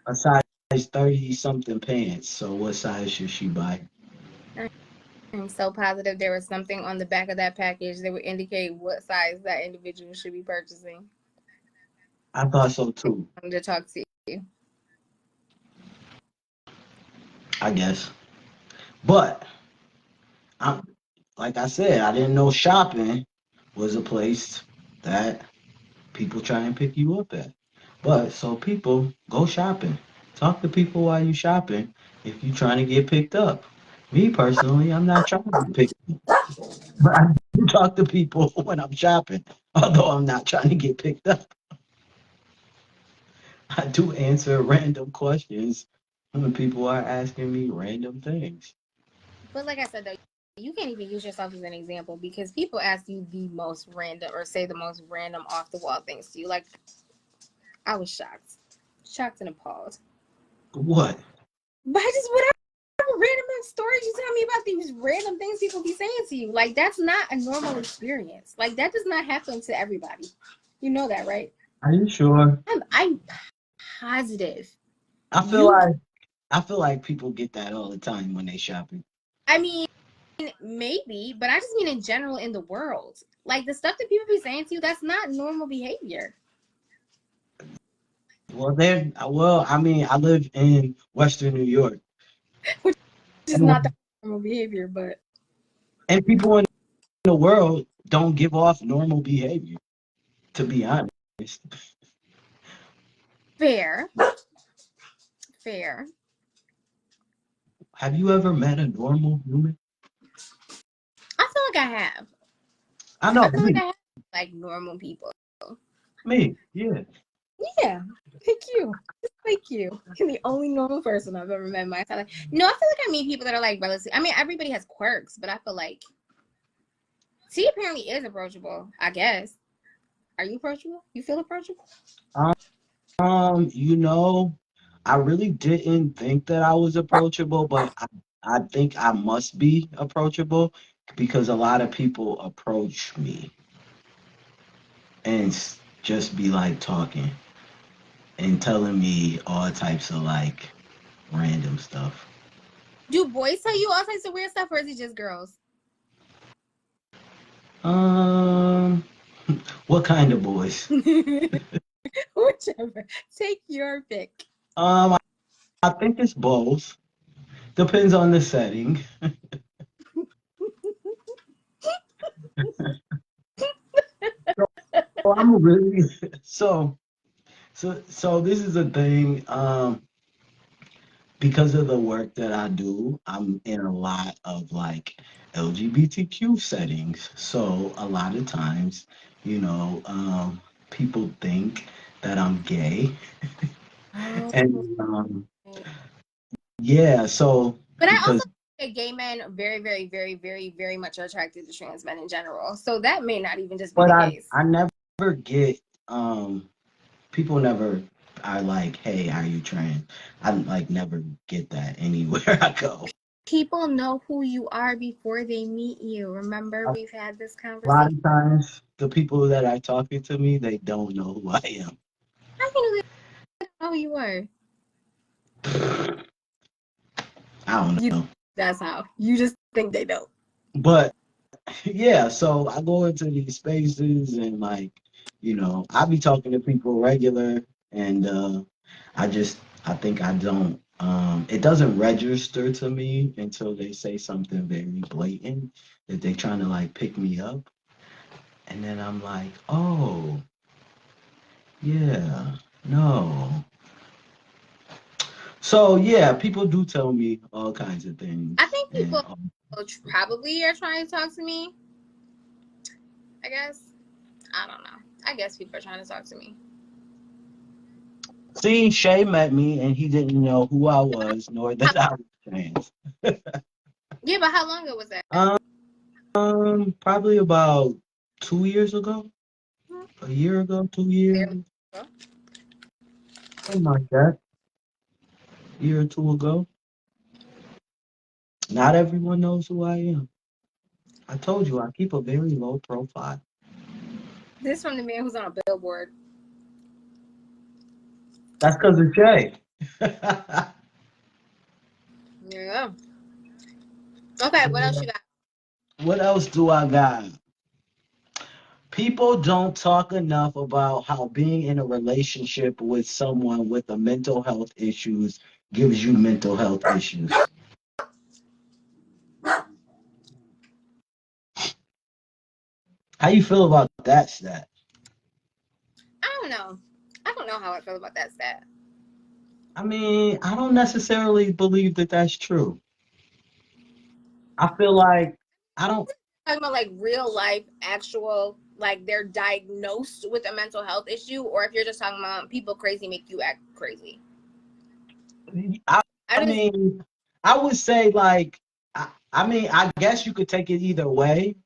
a size 30 something pants. So what size should she buy? I'm so positive there was something on the back of that package that would indicate what size that individual should be purchasing. I thought so too. I wanted to talk to you. I guess. But I'm like I said, I didn't know shopping was a place that people try and pick you up at. But so people go shopping. Talk to people while you shopping if you're trying to get picked up. Me personally, I'm not trying to get picked up. But I do talk to people when I'm shopping, although I'm not trying to get picked up. I do answer random questions when people are asking me random things. But like I said, though, you can't even use yourself as an example because people ask you the most random or say the most random off the wall things to you. Like, I was shocked and appalled. What? But I just whatever random stories you tell me about these random things people be saying to you. Like, that's not a normal experience. Like, that does not happen to everybody. You know that, right? Are you sure? I'm positive. I feel like people get that all the time when they shopping. I mean, maybe, but I just mean in general in the world. Like, the stuff that people be saying to you, that's not normal behavior. Well, I mean, I live in Western New York. Which is not the normal behavior, but And people in the world don't give off normal behavior, to be honest. fair. Have you ever met a normal human? I feel like I have. I know, I feel like I have like normal people. me, yeah. Yeah, thank you. Thank you. You're the only normal person I've ever met in my entire life. No, I feel like I meet people that are like relative. I mean, everybody has quirks, but I feel like T apparently is approachable, I guess. Are you approachable? You feel approachable? You know, I really didn't think that I was approachable, but I think I must be approachable because a lot of people approach me and just be like talking and telling me all types of like random stuff. Do boys tell you all types of weird stuff, or is it just girls? Um, what kind of boys? Whichever. Take your pick. I think it's both. Depends on the setting. So I'm really so this is a thing. Because of the work that I do, I'm in a lot of like LGBTQ settings. So a lot of times, you know, people think that I'm gay. Oh. And yeah, so But I also because think gay men very, very, very, very, very much are attracted to trans men in general. So that may not even just be but the I case. I never get people never are like, hey, are you trans? I like never get that anywhere I go. People know who you are before they meet you. Remember, A we've had this lot conversation. of times the people that are talking to me, they don't know who I am. How you know who you are? I don't know. That's how. You just think they don't. But yeah, so I go into these spaces and like, I be talking to people regular and I think I don't it doesn't register to me until they say something very blatant that they trying to like pick me up. And then I'm like, oh, yeah, no. So yeah, people do tell me all kinds of things. I think And people probably are trying to talk to me. I guess. I don't know. I guess people are trying to talk to me. see, Shay met me and he didn't know who I was, nor that I was trans. Yeah, but how long ago was that? Probably about 2 years ago, a year ago, 2 years, Barely. something like that. year or two ago. Not everyone knows who I am. I told you I keep a very low profile. This from the man who's on a billboard. That's because of Jay. Yeah. Okay, what else you got? What else do I got? People don't talk enough about how being in a relationship with someone with a mental health issues gives you mental health issues. How you feel about that stat? I don't know. I don't know how I feel about that stat. I mean, I don't necessarily believe that that's true. I feel like I don't. Talking about like real life, actual, like they're diagnosed with a mental health issue, or if you're just talking about people crazy make you act crazy. I, I I just mean, I would say like. I mean, I guess you could take it either way.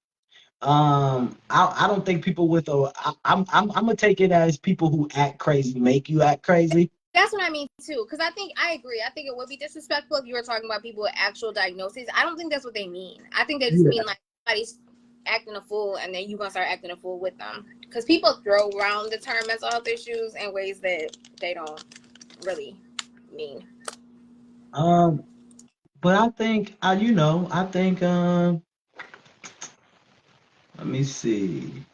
I don't think people with a. I'm gonna take it as people who act crazy make you act crazy. that's what I mean too, because I think I agree. I think it would be disrespectful if you were talking about people with actual diagnoses. I don't think that's what they mean. I think they just Yeah. mean like somebody's acting a fool, and then you gonna start acting a fool with them. Because people throw around the term mental health issues in ways that they don't really mean. Um, but I think I think let me see.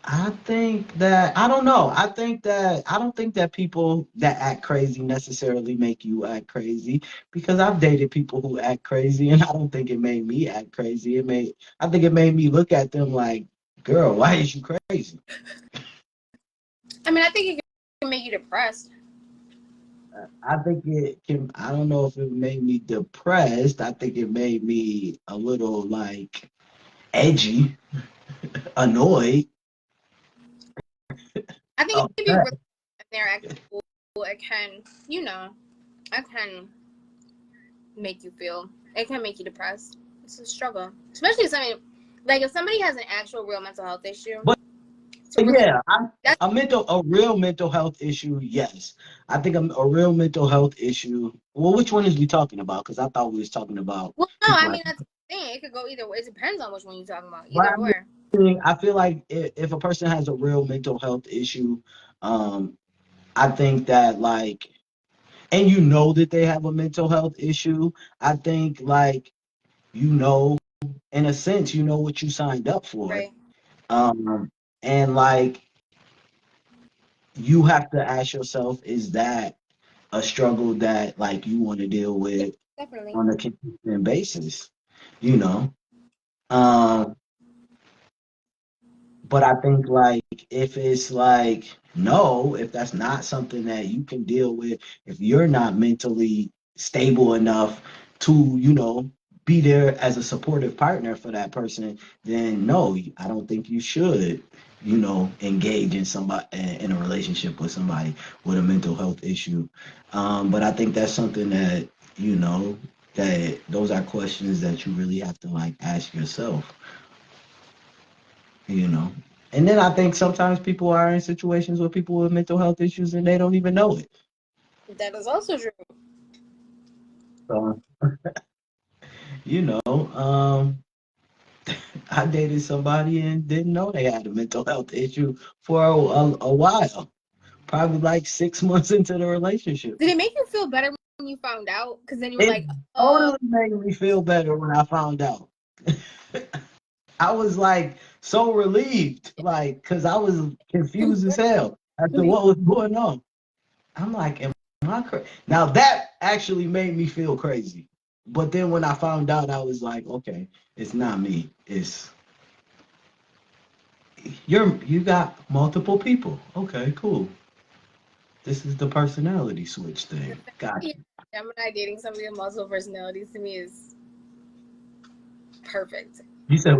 I think that I don't know. I don't think that people that act crazy necessarily make you act crazy because I've dated people who act crazy and I don't think it made me act crazy. I think it made me look at them like, girl, why is you crazy? I mean, I think it can make you depressed. I think it can, I don't know if it made me depressed. I think it made me a little like edgy, annoyed. I think if you upset. really there acting a fool, it can, it can make you feel. It can make you depressed. It's a struggle, especially if somebody like if somebody has an actual real mental health issue. But To really, yeah, that's a real mental health issue. Yes, I think a real mental health issue. Well, which one is we talking about? Because I thought we was talking about well, no, I people. mean that's the thing. It could go either way. It depends on which one you're talking about. But Either or. I feel like if a person has a real mental health issue, um, I think that like, and you know that they have a mental health issue. I think like in a sense, you know what you signed up for. Right. Um, and like you have to ask yourself, is that a struggle that like you want to deal Yeah, with definitely. on a consistent basis, you know? Um, but I think like if it's like no, if that's not something that you can deal with, if you're not mentally stable enough to, be there as a supportive partner for that person, then no, I don't think you should, engage in somebody in a relationship with somebody with a mental health issue. But I think that's something that, that those are questions that you really have to like ask yourself, you know. And then I think sometimes people are in situations with people with mental health issues and they don't even know it. That is also true. So, you know, I dated somebody and didn't know they had a mental health issue for a while, probably like 6 months into the relationship. Did it make you feel better when you found out? Because then you were It like, totally made me feel better when I found out. I was like so relieved, like, because I was confused as hell as to what was going on. I'm like, am I crazy? Now that actually made me feel crazy. But then when I found out, I was like, okay, it's not me. It's you got multiple people. Okay, cool. This is the personality switch the thing. fact Got that you're Gemini dating somebody with multiple personalities to me is perfect. you said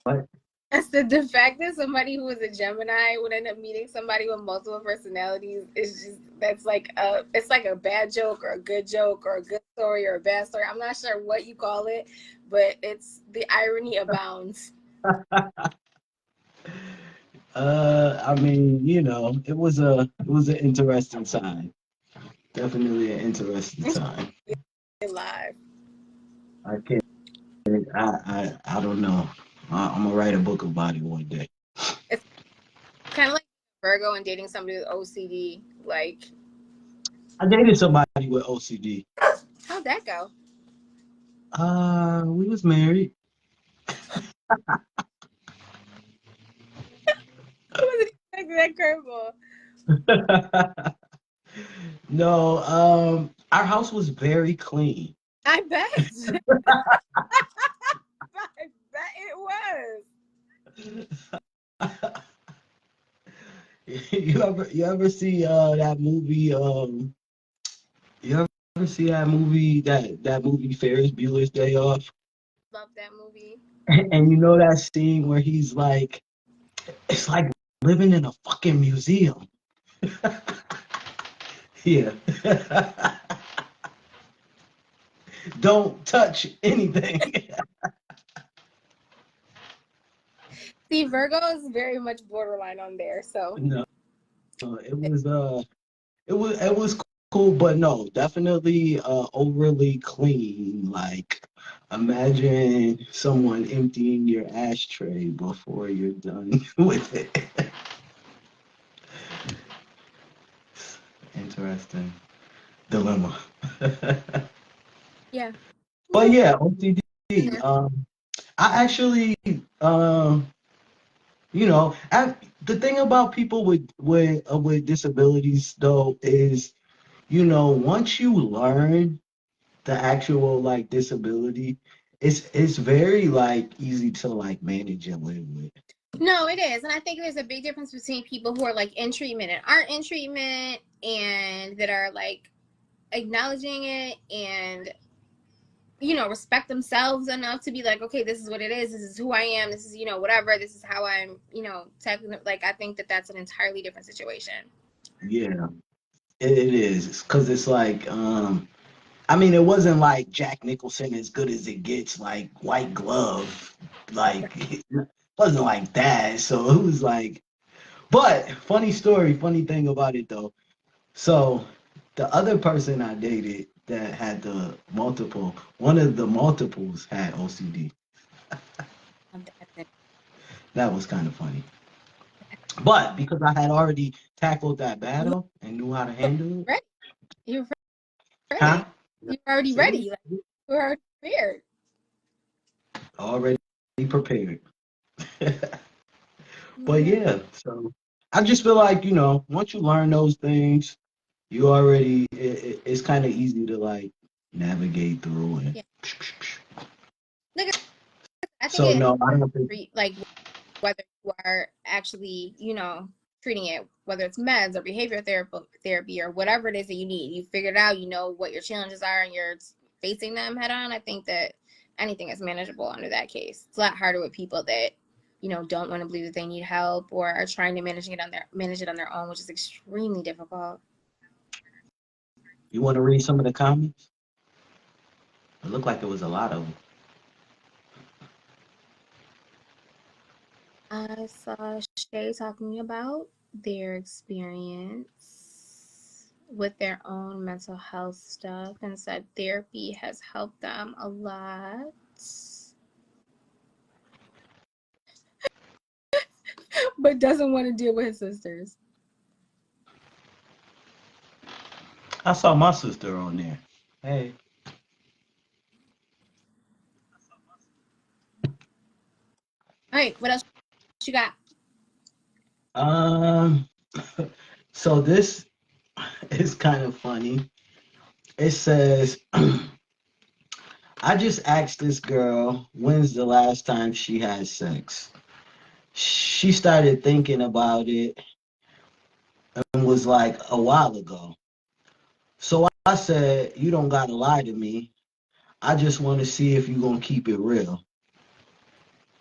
what? I said the fact that somebody who is a Gemini would end up meeting somebody with multiple personalities is just that's like it's like a bad joke or a good joke or a good story or a bad story. I'm not sure what you call it, but it's the irony abounds. I mean, it was an interesting sign. Definitely an interesting time. Live. I can't. I don't know. I'm gonna write a book about it one day. It's kind of like Virgo and dating somebody with OCD. Like, I dated somebody with OCD. how'd that go? We was married. I wasn't expecting that curveball. No, our house was very clean. I bet. I bet it was. You ever see that movie you ever see that movie Ferris Bueller's Day Off? Love that movie. And you know that scene where he's like, it's like living in a fucking museum. Yeah. Don't touch anything. See, Virgo is very much borderline on there. So, No, it was cool, but no, definitely overly clean. Like, imagine someone emptying your ashtray before you're done with it. Interesting dilemma. yeah. But Yeah. yeah, OCD. I actually, the thing about people with disabilities though is, once you learn the actual like disability, it's very like easy to like manage and live with. No, it is. And I think there's a big difference between people who are like in treatment and aren't in treatment and that are like acknowledging it and respect themselves enough to be like, okay, this is what it is. This is who I am. This is, whatever. This is how I'm, technically, like, I think that that's an entirely different situation. Yeah, it is because it's like I mean, it wasn't like Jack Nicholson as good as it gets, like White Glove, like it wasn't like that. So it was like, but funny story, funny thing about it though. So the other person I dated that had one of the multiples had OCD. That was kind of funny. But because I had already tackled that battle and knew how to handle it, Ready? You're huh? ready. You're already See, ready. Like, you're already prepared. already prepared. But Yeah. yeah, so I just feel like, once you learn those things, it's kind of easy to like navigate through it. Yeah. Look, I think So it no, I don't think. like whether you are actually, treating it, whether it's meds or behavior therapy or whatever it is that you need. You figured out, what your challenges are and you're facing them head on. I think that anything is manageable under that case. It's a lot harder with people that, don't want to believe that they need help or are trying to manage it on their own, which is extremely difficult. You want to read some of the comments? It looked like there was a lot of them. I saw Shay talking about their experience with their own mental health stuff and said therapy has helped them a lot. But doesn't want to deal with his sisters. I saw my sister on there. Hey. All right, what else you got? Um, so this is kind of funny. It says, I just asked this girl when's the last time she had sex. She started thinking about it and was like a while ago. So I said, you don't gotta lie to me. I just want to see if you're gonna keep it real.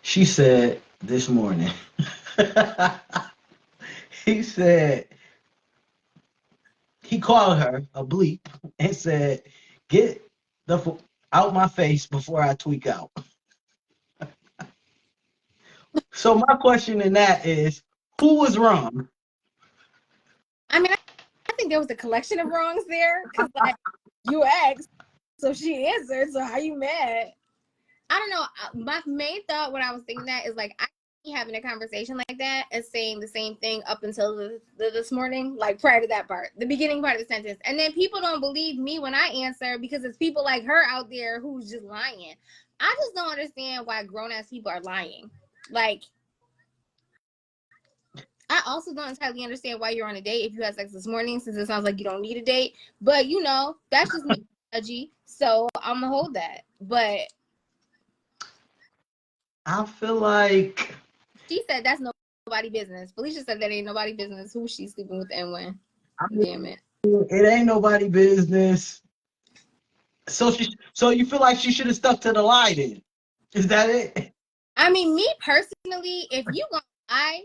She said this morning. He said he called her a bleep and said, "Get out my face before I tweak out." So my question in that is, who was wrong? I mean, I think there was a collection of wrongs there because like you asked, so she answered. So how you mad? I don't know. My main thought when I was thinking that is like I having a conversation like that and saying the same thing up until this morning, like prior to that part, the beginning part of the sentence, and then people don't believe me when I answer because it's people like her out there who's just lying. I just don't understand why grown-ass people are lying. Like, I also don't entirely understand why you're on a date if you had sex this morning, since it sounds like you don't need a date. But you know, that's just me, judgy. So I'm gonna hold that. But I feel like she said that's nobody business. Felicia said that ain't nobody business who she's sleeping with and when. Damn it. It ain't nobody business. So you feel like she should have stuck to the lie then? Is that it? I mean, me personally, if you gonna lie,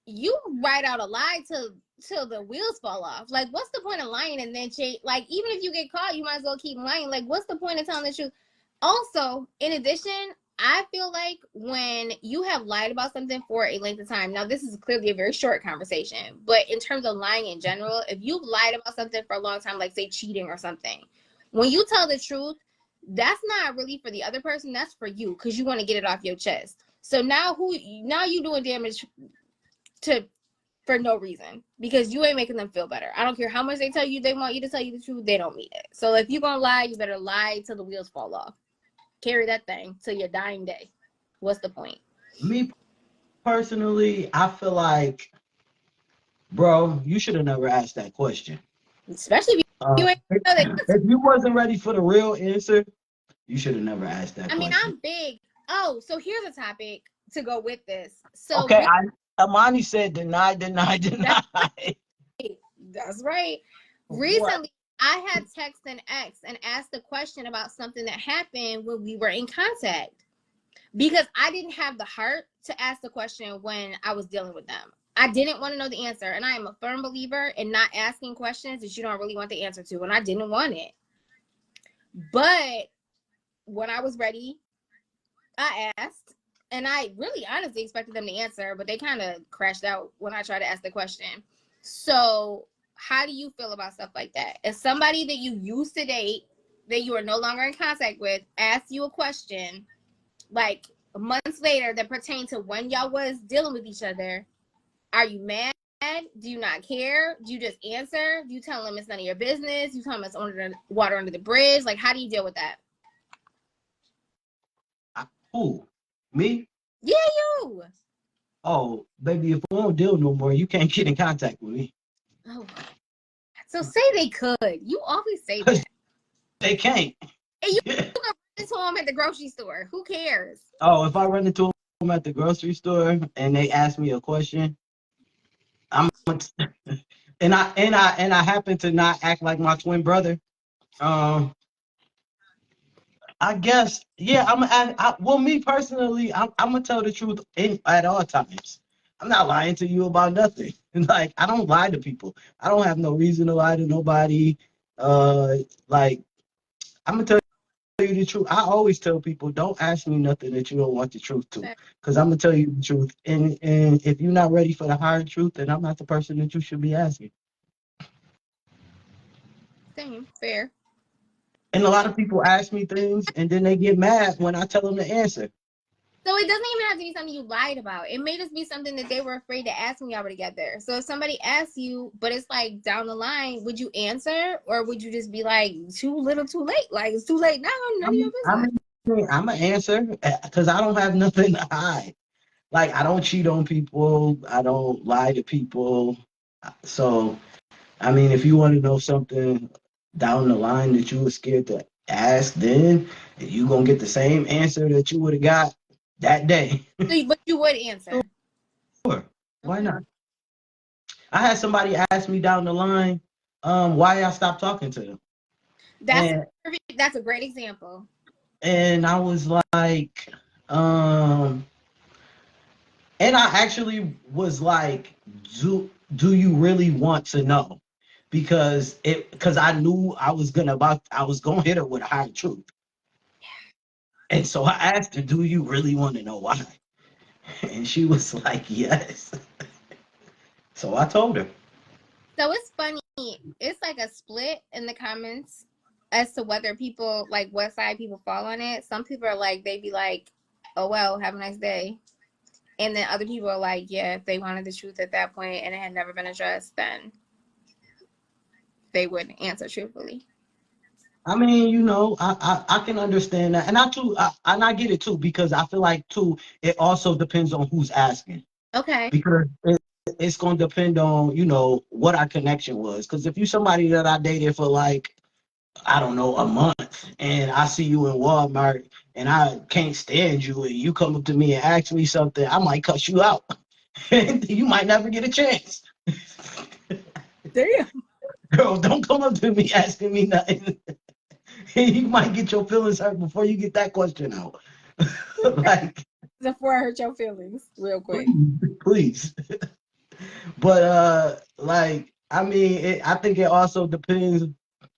you write out a lie till the wheels fall off. Like, what's the point of lying and then change? Like, even if you get caught, you might as well keep lying. Like, what's the point of telling the truth? Also, in addition, I feel like when you have lied about something for a length of time, now this is clearly a very short conversation, but in terms of lying in general, if you've lied about something for a long time, like say cheating or something, when you tell the truth, that's not really for the other person, that's for you because you want to get it off your chest. So now you doing damage for no reason because you ain't making them feel better. I don't care how much they tell you they want you to tell you the truth, they don't mean it. So if you're gonna lie, you better lie till the wheels fall off. Carry that thing till your dying day. What's the point? Me personally, I feel like, bro, you should have never asked that question. Especially if you ain't know that. If you wasn't ready for the real answer, you should have never asked that question. I mean, I'm big. Oh, so here's a topic to go with this. So okay, Amani said deny. That's right. Recently, I had text an ex and asked a question about something that happened when we were in contact because I didn't have the heart to ask the question when I was dealing with them. I didn't want to know the answer, and I am a firm believer in not asking questions that you don't really want the answer to, and I didn't want it. But when I was ready, I asked, and I really honestly expected them to answer, but they kind of crashed out when I tried to ask the question. So how do you feel about stuff like that? If somebody that you used to date, that you are no longer in contact with, asks you a question, like months later, that pertain to when y'all was dealing with each other, are you mad? Do you not care? Do you just answer? Do you tell them it's none of your business? Do you tell them it's water under the bridge? Like, how do you deal with that? Who? Me? Yeah, you. Oh, baby, if we don't deal no more, you can't get in contact with me. Oh, so say they could. You always say that. They can't. And you can run into them at the grocery store. Who cares? Oh, if I run into them at the grocery store and they ask me a question, and I happen to not act like my twin brother. I guess, yeah. Well, me personally, I'm gonna tell the truth at all times. I'm not lying to you about nothing. Like, I don't lie to people. I don't have no reason to lie to nobody. Like, I'm gonna tell you the truth. I always tell people, don't ask me nothing that you don't want the truth to, because I'm gonna tell you the truth. And if you're not ready for the hard truth, then I'm not the person that you should be asking. Same, fair. And a lot of people ask me things, and then they get mad when I tell them the answer. So it doesn't even have to be something you lied about. It may just be something that they were afraid to ask when y'all were together. So if somebody asks you, but it's like down the line, would you answer, or would you just be like, too little, too late? Like, it's too late now. None of your business. I'm an answer because I don't have nothing to hide. Like, I don't cheat on people. I don't lie to people. So, I mean, if you want to know something down the line that you were scared to ask, then you gonna get the same answer that you would have got that day. But you would answer. Sure. Why not? I had somebody ask me down the line, why I stopped talking to them. That's a great example. And I was like, and I actually was like, do you really want to know? Because I knew I was gonna hit her with a hard truth. Yeah. And so I asked her, do you really want to know why? And she was like, yes. So I told her. So it's funny it's like a split in the comments as to whether people like what side people fall on it. Some people are like, they be like, oh well, have a nice day. And then other people are like, yeah, if they wanted the truth at that point and it had never been addressed, then they would answer truthfully. I mean, I can understand that, and I get it too, because I feel like too it also depends on who's asking, Okay. because it's going to depend on what our connection was. Because if you somebody that I dated for like, I don't know, a month, and I see you in Walmart and I can't stand you, and you come up to me and ask me something, I might cuss you out. And you might never get a chance. Damn. Girl, don't come up to me asking me nothing. You might get your feelings hurt before you get that question out. Like, Before I hurt your feelings, real quick. please. But like, I mean, I think it also depends.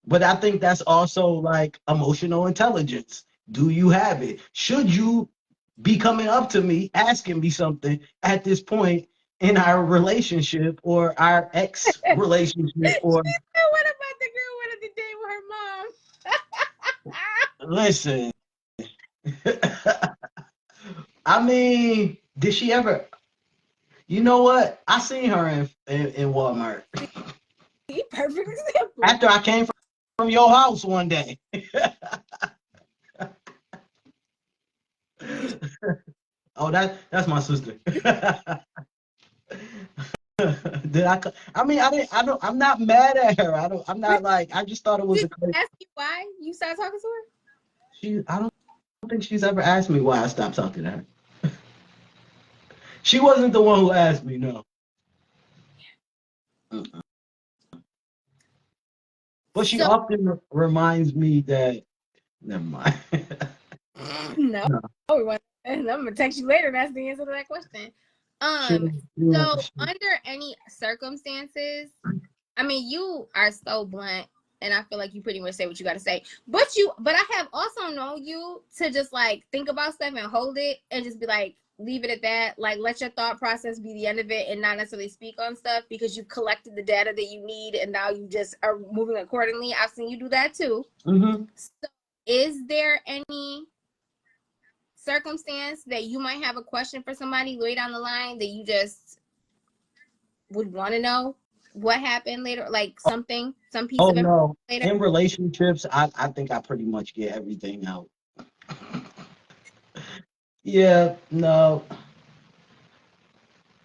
But I think that's also like emotional intelligence. Do you have it? Should you be coming up to me asking me something at this point in our relationship or our ex relationship? Or What about the girl wanted to date with her mom? listen, I mean, did she ever? You know what? I seen her in Walmart Perfect example. after I came from your house one day. Oh, that's my sister. Did I? I mean, I didn't. I don't. I'm not mad at her. I don't. I'm not like. I just thought it was Did a crazy. she ask you why you started talking to her? I don't think she's ever asked me why I stopped talking to her. She wasn't the one who asked me. No. Mm-mm. But she So often reminds me that. Never mind. no, No. we want. And I'm gonna text you later. That's the answer to that question. She, So under any circumstances, I mean, you are so blunt, and I feel like you pretty much say what you got to say. But I have also known you to just like think about stuff and hold it, and just be like, leave it at that. Like, let your thought process be the end of it, and not necessarily speak on stuff because you collected the data that you need, and now you just are moving accordingly. I've seen you do that too. mm-hmm. So, is there any circumstance that you might have a question for somebody way down the line that you just would want to know what happened later, like some piece Oh of information no. later? In relationships, I think I pretty much get everything out. Yeah, no.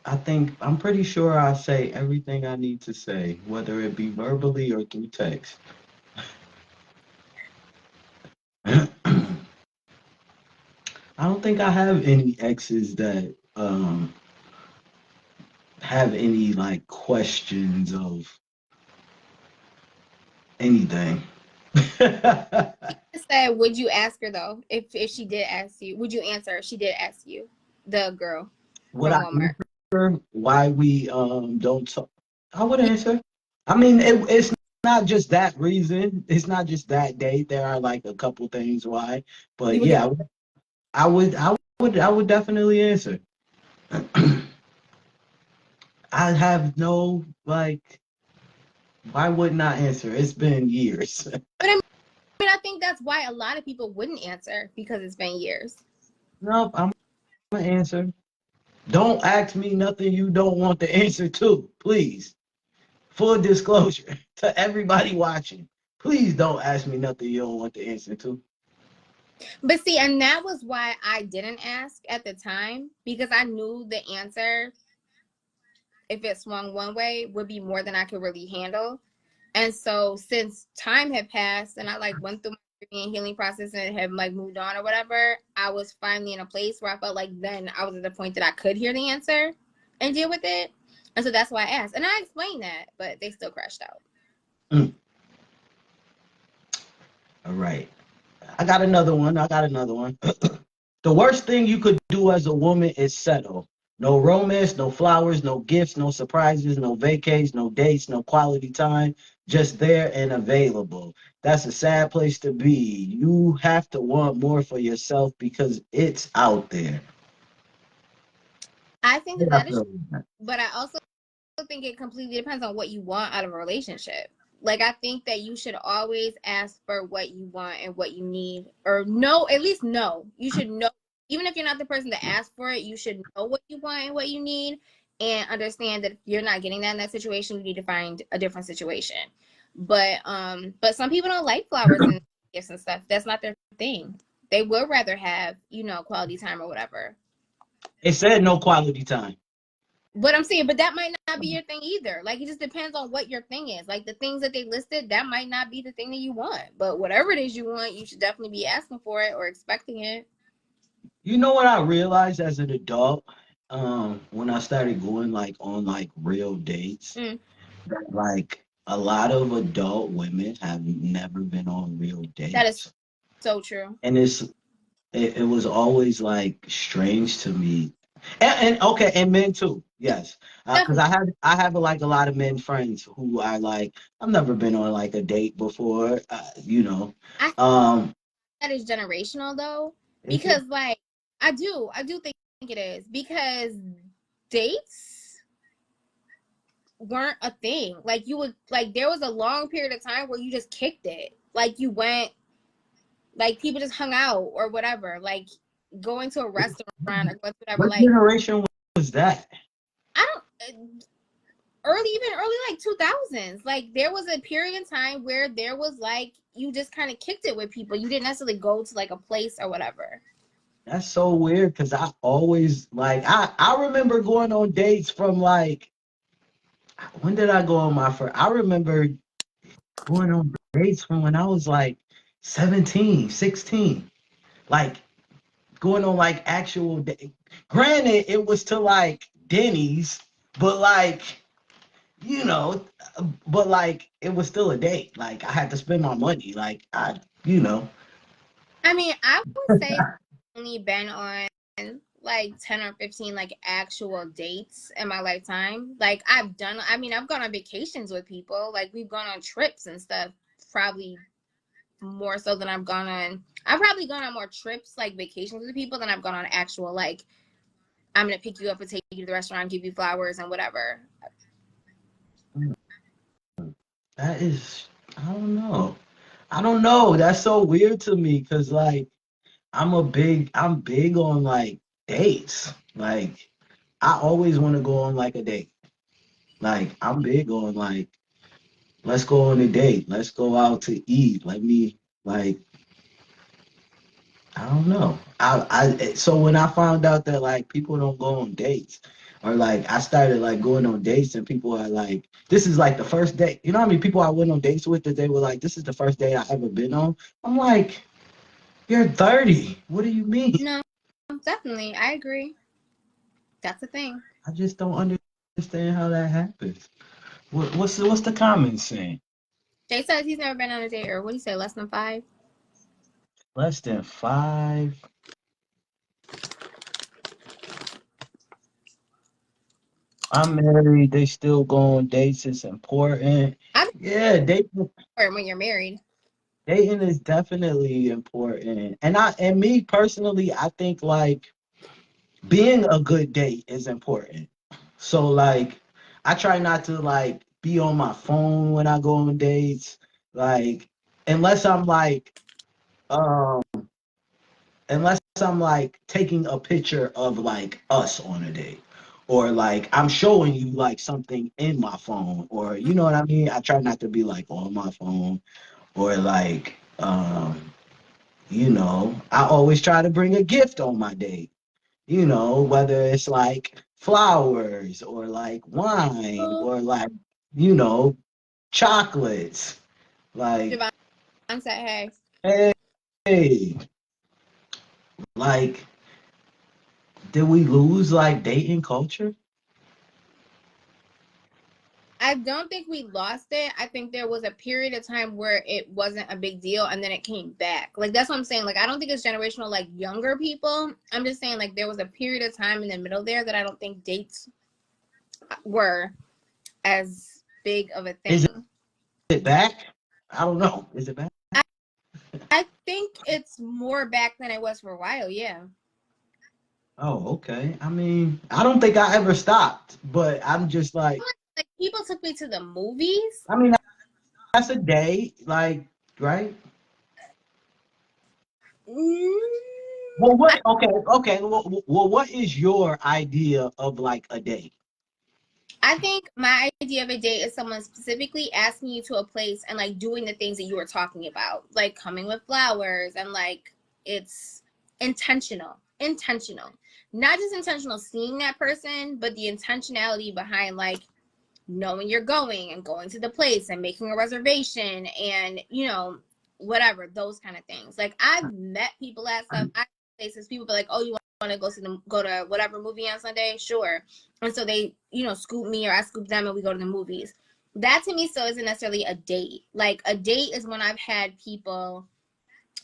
I think I'm pretty sure I say everything I need to say, whether it be verbally or through text. I don't think I have any exes that have any like questions of anything. Said, would you ask her though? If she did ask you, would you answer if she did ask you, the girl Would from I Walmart? answer why we don't talk? I would answer. I mean, it's not just that reason. It's not just that date. There are like a couple things why, but You would give. yeah, I would definitely answer. I have no like. Why wouldn't I answer? It's been years. But I think that's why a lot of people wouldn't answer because it's been years. Nope, I'm gonna answer. Don't ask me nothing you don't want the answer to, please. Full disclosure to everybody watching. Please don't ask me nothing you don't want the answer to. But see, and that was why I didn't ask at the time because I knew the answer, if it swung one way, would be more than I could really handle. And so since time had passed and I like went through my healing process and had like moved on or whatever, I was finally in a place where I felt like then I was at the point that I could hear the answer and deal with it. And so that's why I asked. And I explained that, but they still crashed out. Mm. All right. I got another one. The worst thing you could do as a woman is settle. No romance, no flowers, no gifts, no surprises, no vacays, no dates, no quality time, just there and available. That's a sad place to be. You have to want more for yourself because it's out there. I think that Yeah, I that is, feel that. but I also think it completely depends on what you want out of a relationship. Like, I think that you should always ask for what you want and what you need, or know, at least know. You should know, even if you're not the person to ask for it, you should know what you want and what you need, and understand that if you're not getting that in that situation, you need to find a different situation. But some people don't like flowers and gifts and stuff. That's not their thing. They would rather have, quality time or whatever. It said no quality time. But I'm saying, but that might not be your thing either. Like, it just depends on what your thing is. Like, the things that they listed, that might not be the thing that you want. But whatever it is you want, you should definitely be asking for it or expecting it. You know what I realized as an adult, when I started going like on like real dates, that like a lot of adult women have never been on real That is dates. so true. And it was always like strange to me. And okay, and men too. Yes. Because Definitely. I have like a lot of men friends who are like, I've never been on like a date before, you know. I think Um, that is generational though. is it? Because like I do think it is. Because dates weren't a thing. Like, you would, like, there was a long period of time where you just kicked it. Like, you went, like, people just hung out or whatever. Like, going to a restaurant or going to whatever. What Like, generation was that? I don't early like 2000s. Like, there was a period in time where there was like, you just kind of kicked it with people. You didn't necessarily go to like a place or whatever. That's so weird because I always like I remember going on dates from like when did I go on my first? I remember going on dates from when I was like 17, 16. Like going on like actual date. Granted, it was to like Denny's, but like, you know, but like it was still a date. Like I had to spend my money. Like you know. I mean, I would say I've only been on like 10 or 15 like actual dates in my lifetime. Like, I've gone on vacations with people. Like, we've gone on trips and stuff, probably more so than I've probably gone on more trips, like vacations with people, than I've gone on actual, like, I'm gonna pick you up and take you to the restaurant, give you flowers and whatever. That is, I don't know. I don't know. That's so weird to me because like I'm big on like dates. Like I always want to go on like a date. Like I'm big on like let's go on a date. Let's go out to eat. Let me like I don't know. So when I found out that like people don't go on dates, or like I started like going on dates and people are like, this is like the first date. You know how many people I went on dates with that they were like, this is the first date I ever been on? I'm like, you're 30. What do you mean? No, definitely, I agree. That's the thing. I just don't understand how that happens. What's the common saying? Jay says he's never been on a date, or what do you say, less than 5? Less than 5. I'm married. They still go on dates. It's important. I'm Yeah, when you're married. dating is definitely important. And me personally, I think like being a good date is important. So like I try not to like be on my phone when I go on dates. Like unless I'm like um unless I'm like taking a picture of like us on a date. Or like I'm showing you like something in my phone, or you know what I mean? I try not to be like on my phone, or like I always try to bring a gift on my date, whether it's like flowers or like wine Oh, or like, you know, chocolates. Like, Javon said, hey. hey, like, did we lose like dating culture? I don't think we lost it. I think there was a period of time where it wasn't a big deal and then it came back. Like, that's what I'm saying. Like, I don't think it's generational, like younger people. I'm just saying, like, there was a period of time in the middle there that I don't think dates were as big of a Is thing. it back? I don't know. Is it back? I think it's more back than it was for a while, yeah. Oh, okay. I mean, I don't think I ever stopped, but I'm just like, Like, people took me to the movies. I mean, that's a day, like, right? Mm, Well, what? Okay, okay. Well, what is your idea of like a date? I think my idea of a date is someone specifically asking you to a place and like doing the things that you were talking about, like coming with flowers and like it's intentional, intentional, not just intentional seeing that person, but the intentionality behind like knowing you're going and going to the place and making a reservation and whatever those kind of things. Like I've met people at stuff. I places people be like, oh, you want to go to whatever movie on Sunday? Sure. And so they scoop me or I scoop them and we go to the movies. That to me still isn't necessarily a date. Like a date is when I've had people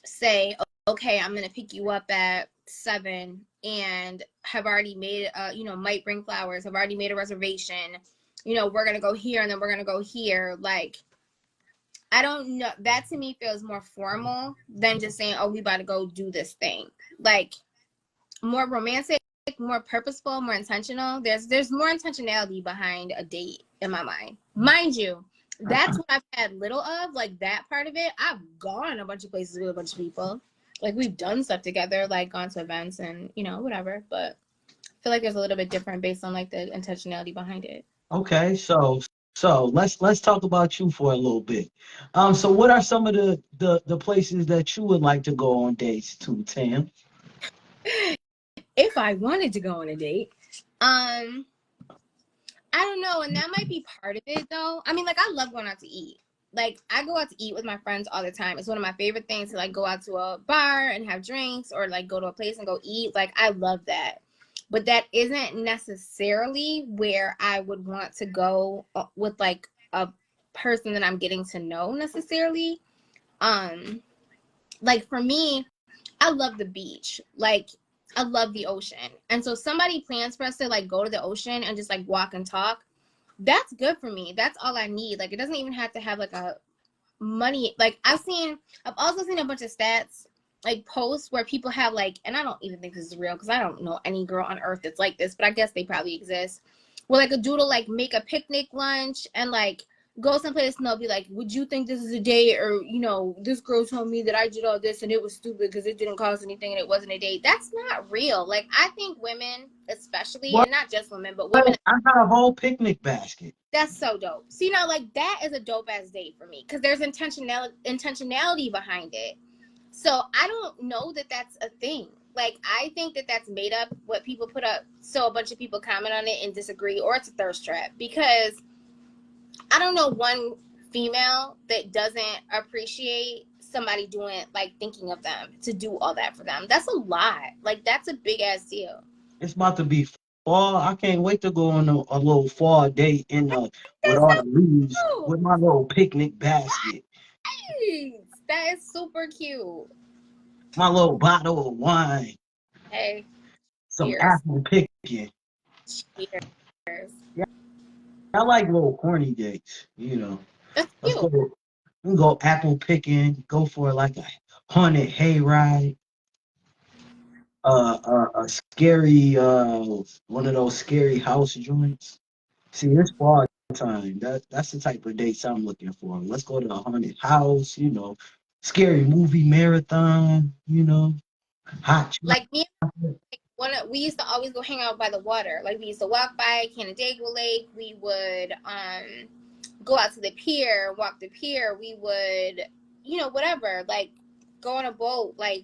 say, okay, I'm gonna pick you up at 7 and have already made might bring flowers, have already made a reservation, we're gonna go here and then we're gonna go here. Like I don't know, that to me feels more formal than just saying, oh, we about to go do this thing. Like more romantic, more purposeful, more intentional. There's more intentionality behind a date in my mind you. That's what I've had little of, like that part of it. I've gone a bunch of places with a bunch of people, like we've done stuff together, like gone to events and whatever, but I feel like there's a little bit different based on like the intentionality behind it. Okay, so let's talk about you for a little bit. So what are some of the places that you would like to go on dates to, Tam? If I wanted to go on a date, um I don't know, and that might be part of it though. I mean, like I love going out to eat. Like I go out to eat with my friends all the time. It's one of my favorite things to like go out to a bar and have drinks or like go to a place and go eat. Like I love that. But that isn't necessarily where I would want to go with like a person that I'm getting to know necessarily. Um like for me, I love the beach. Like I love the ocean. And so somebody plans for us to like go to the ocean and just like walk and talk. That's good for me. That's all I need. Like it doesn't even have to have like a money. Like I've also seen a bunch of stats like posts where people have like, and I don't even think this is real because I don't know any girl on earth that's like this, but I guess they probably exist. Where like a dude will like make a picnic lunch and like go someplace and they'll be like, would you think this is a date? Or this girl told me that I did all this and it was stupid because it didn't cost anything and it wasn't a date. That's not real. Like I think women especially, What? and not just women but women, I got a whole picnic basket. that's so dope. So like that is a dope ass date for me because there's intentionality behind it. So I don't know that that's a thing. Like I think that that's made up, what people put up, so a bunch of people comment on it and disagree, or it's a thirst trap. Because I don't know one female that doesn't appreciate somebody doing like thinking of them to do all that for them. That's a lot. Like that's a big ass deal. It's about to be fall. I can't wait to go on a little fall date with That's all so the leaves with cute. my little picnic basket, Nice. That is super cute. my little bottle of wine, Hey, some cheers. apple picking. Cheers. Yeah, I like little corny dates. That's Let's go. cute. We can go apple picking. Go for like a haunted hayride. A scary one of those scary house joints. See, it's fall time. That's the type of dates I'm looking for. Let's go to a haunted house. Scary movie marathon. Hot Like me, chocolate. we used to always go hang out by the water. Like we used to walk by Canandaigua Lake. We would go out to the pier, walk the pier. We would, whatever. Like go on a boat. Like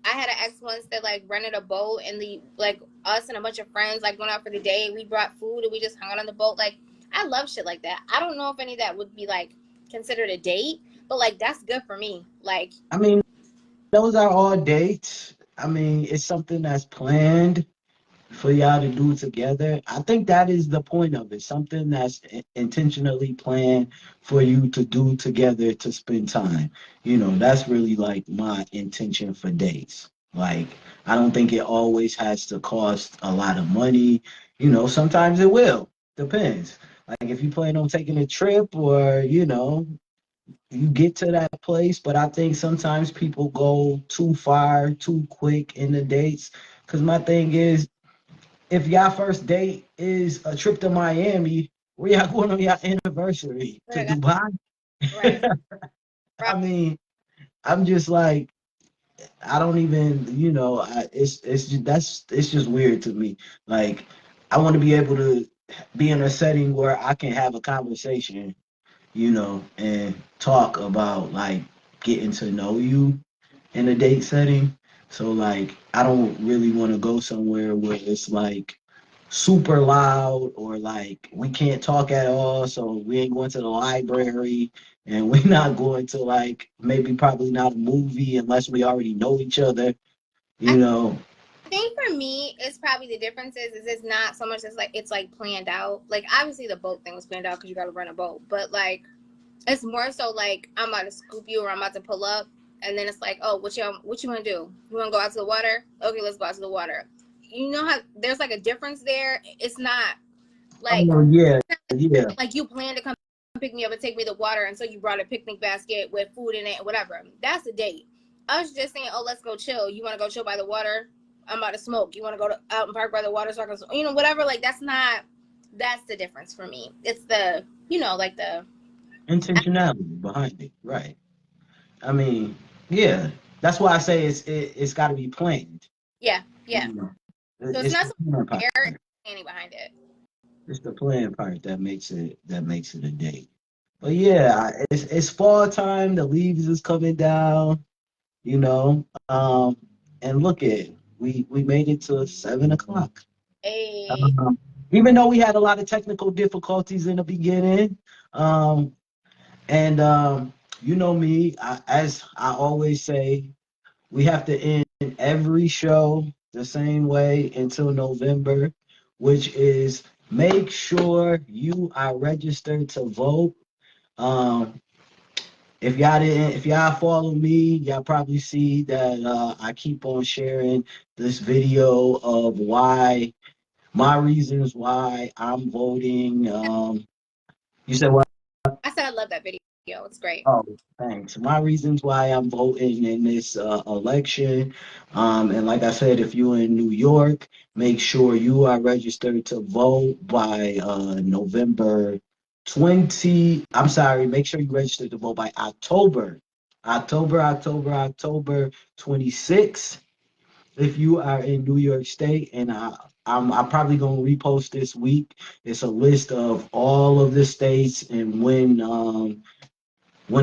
I had an ex once that like rented a boat and the like us and a bunch of friends like went out for the day. We brought food and we just hung out on the boat. Like I love shit like that. I don't know if any of that would be like considered a date, but like that's good for me. Like I mean, those are all dates. I mean, it's something that's planned for y'all to do together. I think that is the point of it. Something that's intentionally planned for you to do together to spend time. That's really like my intention for dates. Like, I don't think it always has to cost a lot of money. Sometimes it will. Depends. Like if you plan on taking a trip or, you get to that place, but I think sometimes people go too far, too quick in the dates. Cause my thing is, if y'all first date is a trip to Miami, where y'all going on your anniversary? To Dubai? Right. Right. I mean, I'm just like, I don't even, it's just, it's just weird to me. Like, I want to be able to be in a setting where I can have a conversation, and talk about like getting to know you in a date setting. So like, I don't really want to go somewhere where it's like super loud or like we can't talk at all. So we ain't going to the library and we're not going to like maybe probably not a movie unless we already know each other, I you know. think for me, it's probably the difference is it's not so much as like it's like planned out. Like obviously the boat thing was planned out because you got to run a boat, but like it's more so like I'm about to scoop you or I'm about to pull up, and then it's like, oh, what you want to do? You want to go out to the water? Okay, let's go out to the water. You know how there's like a difference there. It's not like Oh yeah, yeah. like you plan to come pick me up and take me to the water, and so you brought a picnic basket with food in it, whatever. That's a date. I was just saying, oh, let's go chill. You want to go chill by the water? I'm about to smoke. You want to go to out and park by the water so I can, whatever. Like that's not. That's the difference for me. It's the, like the. Intentionality behind it, right? I mean, yeah. That's why I say it's got to be planned. Yeah, yeah. You know, So it's it's not the so plan much part. air, it's planning behind it. It's the plan part that makes it a date. But yeah, it's fall time. The leaves is coming down. You know, and look at we made it to 7 o'clock. Hey, Um, Even though we had a lot of technical difficulties in the beginning, um, and you know me, as I always say, we have to end every show the same way until November, which is make sure you are registered to vote. Um, if y'all follow me, y'all probably see that I keep on sharing this video of why my reasons why I'm voting. You said what? I said I love that video. It's great. Oh, thanks. My reasons why I'm voting in this election. And like I said, if you're in New York, make sure you are registered to vote by November 20. I'm sorry, make sure you register to vote by October 26th if you are in New York State. And I'm probably going to repost this week. It's a list of all of the states and when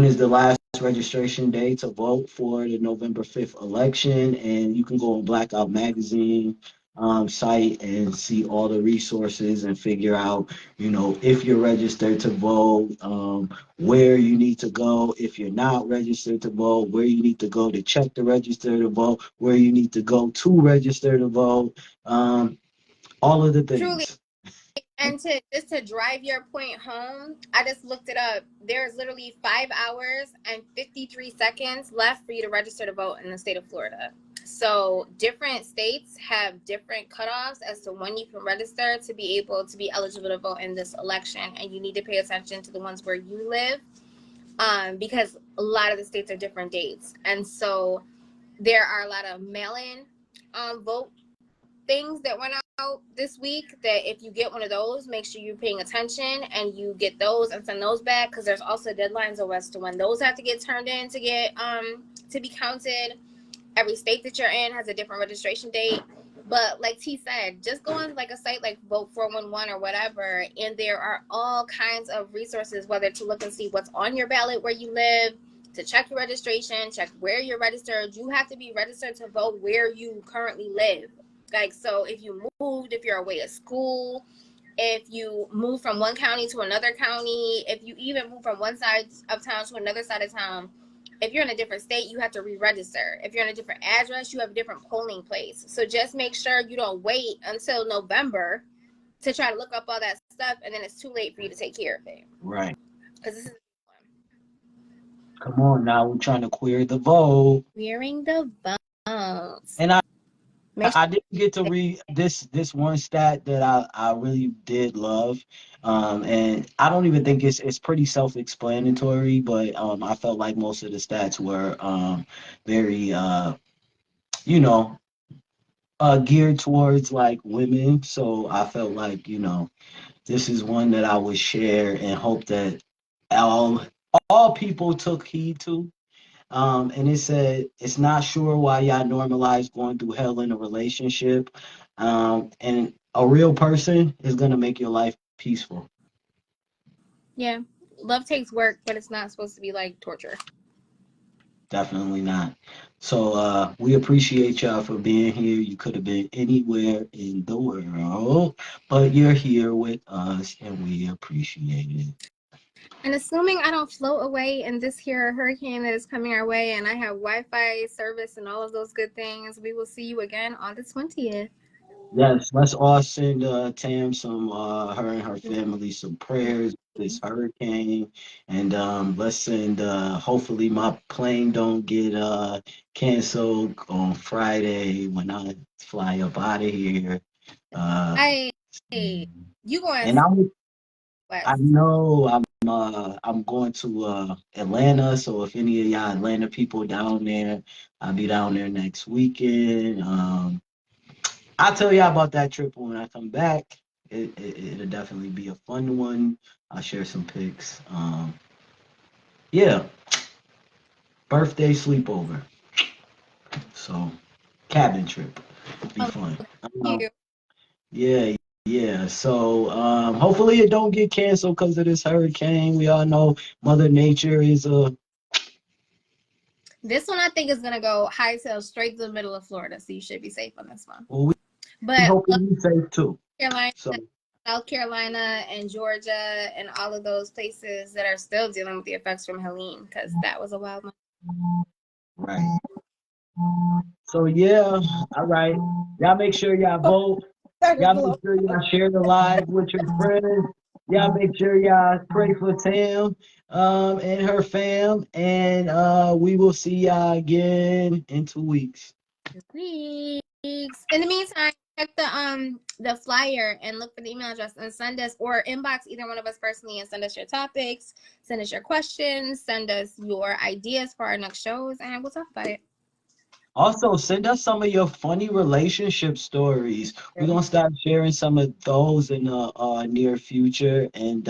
is the last registration day to vote for the November 5th election? And you can go on Blackout Magazine site and see all the resources and figure out, if you're registered to vote, where you need to go. If you're not registered to vote, where you need to go to check to register to vote, where you need to go to register to vote, all of the Truly. things. And to just to drive your point home, I just looked it up. There's literally 5 hours and 53 seconds left for you to register to vote in the state of Florida. So different states have different cutoffs as to when you can register to be able to be eligible to vote in this election, and you need to pay attention to the ones where you live, because a lot of the states are different dates, and so there are a lot of mail-in vote things that went out this week that if you get one of those, make sure you're paying attention and you get those and send those back, because there's also deadlines as to when those have to get turned in to be counted. Every state that you're in has a different registration date. But like T said, just go on like a site like Vote 411 or whatever, and there are all kinds of resources, whether to look and see what's on your ballot where you live, to check your registration, check where you're registered. You have to be registered to vote where you currently live. Like, so if you moved, if you're away at school, if you move from one county to another county, if you even move from one side of town to another side of town, if you're in a different state, you have to re-register. If you're in a different address, you have a different polling place. So just make sure you don't wait until November to try to look up all that stuff, and then it's too late for you to take care of it. Right. Because this is Come on now, we're trying to queer the vote. clearing the votes. And I Make I didn't get to read this one stat that I really did love, and I don't even think it's pretty self-explanatory, but I felt like most of the stats were very you know geared towards like women, so I felt like this is one that I would share and hope that all all people took heed to. And it said it's not sure why y'all normalize going through hell in a relationship. And a real person is gonna make your life peaceful. Yeah. Love takes work, but it's not supposed to be like torture. Definitely not. So we appreciate y'all for being here. You could have been anywhere in the world, but you're here with us and we appreciate it. And assuming I don't float away in this here hurricane that is coming our way and I have Wi-Fi service and all of those good things, we will see you again on the 20th. Yes, let's all send Tam some her and her family some prayers this hurricane, and let's send hopefully my plane don't get canceled on Friday when I fly up out of here. Uh, Hey, you going and I west? know I'm going to Atlanta, so if any of y'all Atlanta people down there, I'll be down there next weekend. I'll tell y'all about that trip when I come back. It'll definitely be a fun one. I'll share some pics. Yeah, birthday sleepover. So cabin trip. It'll be Oh, fun. you. Yeah, yeah. So hopefully it don't get canceled because of this hurricane. We all know Mother Nature is a This one I think is gonna go high tail straight to the middle of Florida, so you should be safe on this one. well, we But hope you're safe too. Carolina, So South Carolina, and Georgia, and all of those places that are still dealing with the effects from Helene, because that was a wild one. right. So yeah, all right. Y'all make sure y'all vote. Y'all make sure y'all share the live with your friends. Y'all make sure y'all pray for Tam and her fam. And we will see y'all again in 2 weeks. Weeks. In the meantime, check the flyer and look for the email address and send us or inbox either one of us personally and send us your topics, send us your questions, send us your ideas for our next shows, and we'll talk about it. Also, send us some of your funny relationship stories. We're gonna start sharing some of those in the near future. And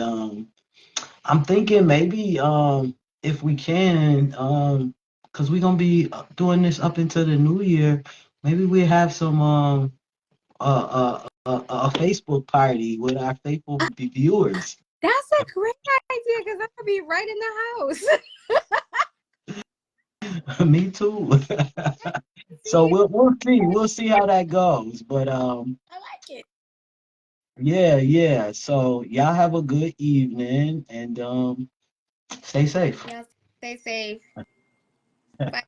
I'm thinking maybe if we can, because we're gonna be doing this up into the new year, maybe we have some a Facebook party with our faithful viewers. That's a great idea because I'm gonna be right in the Me too. house. So we'll see how that goes. But I like it. yeah, yeah. So y'all have a good evening and stay safe. Yeah, stay safe. Bye.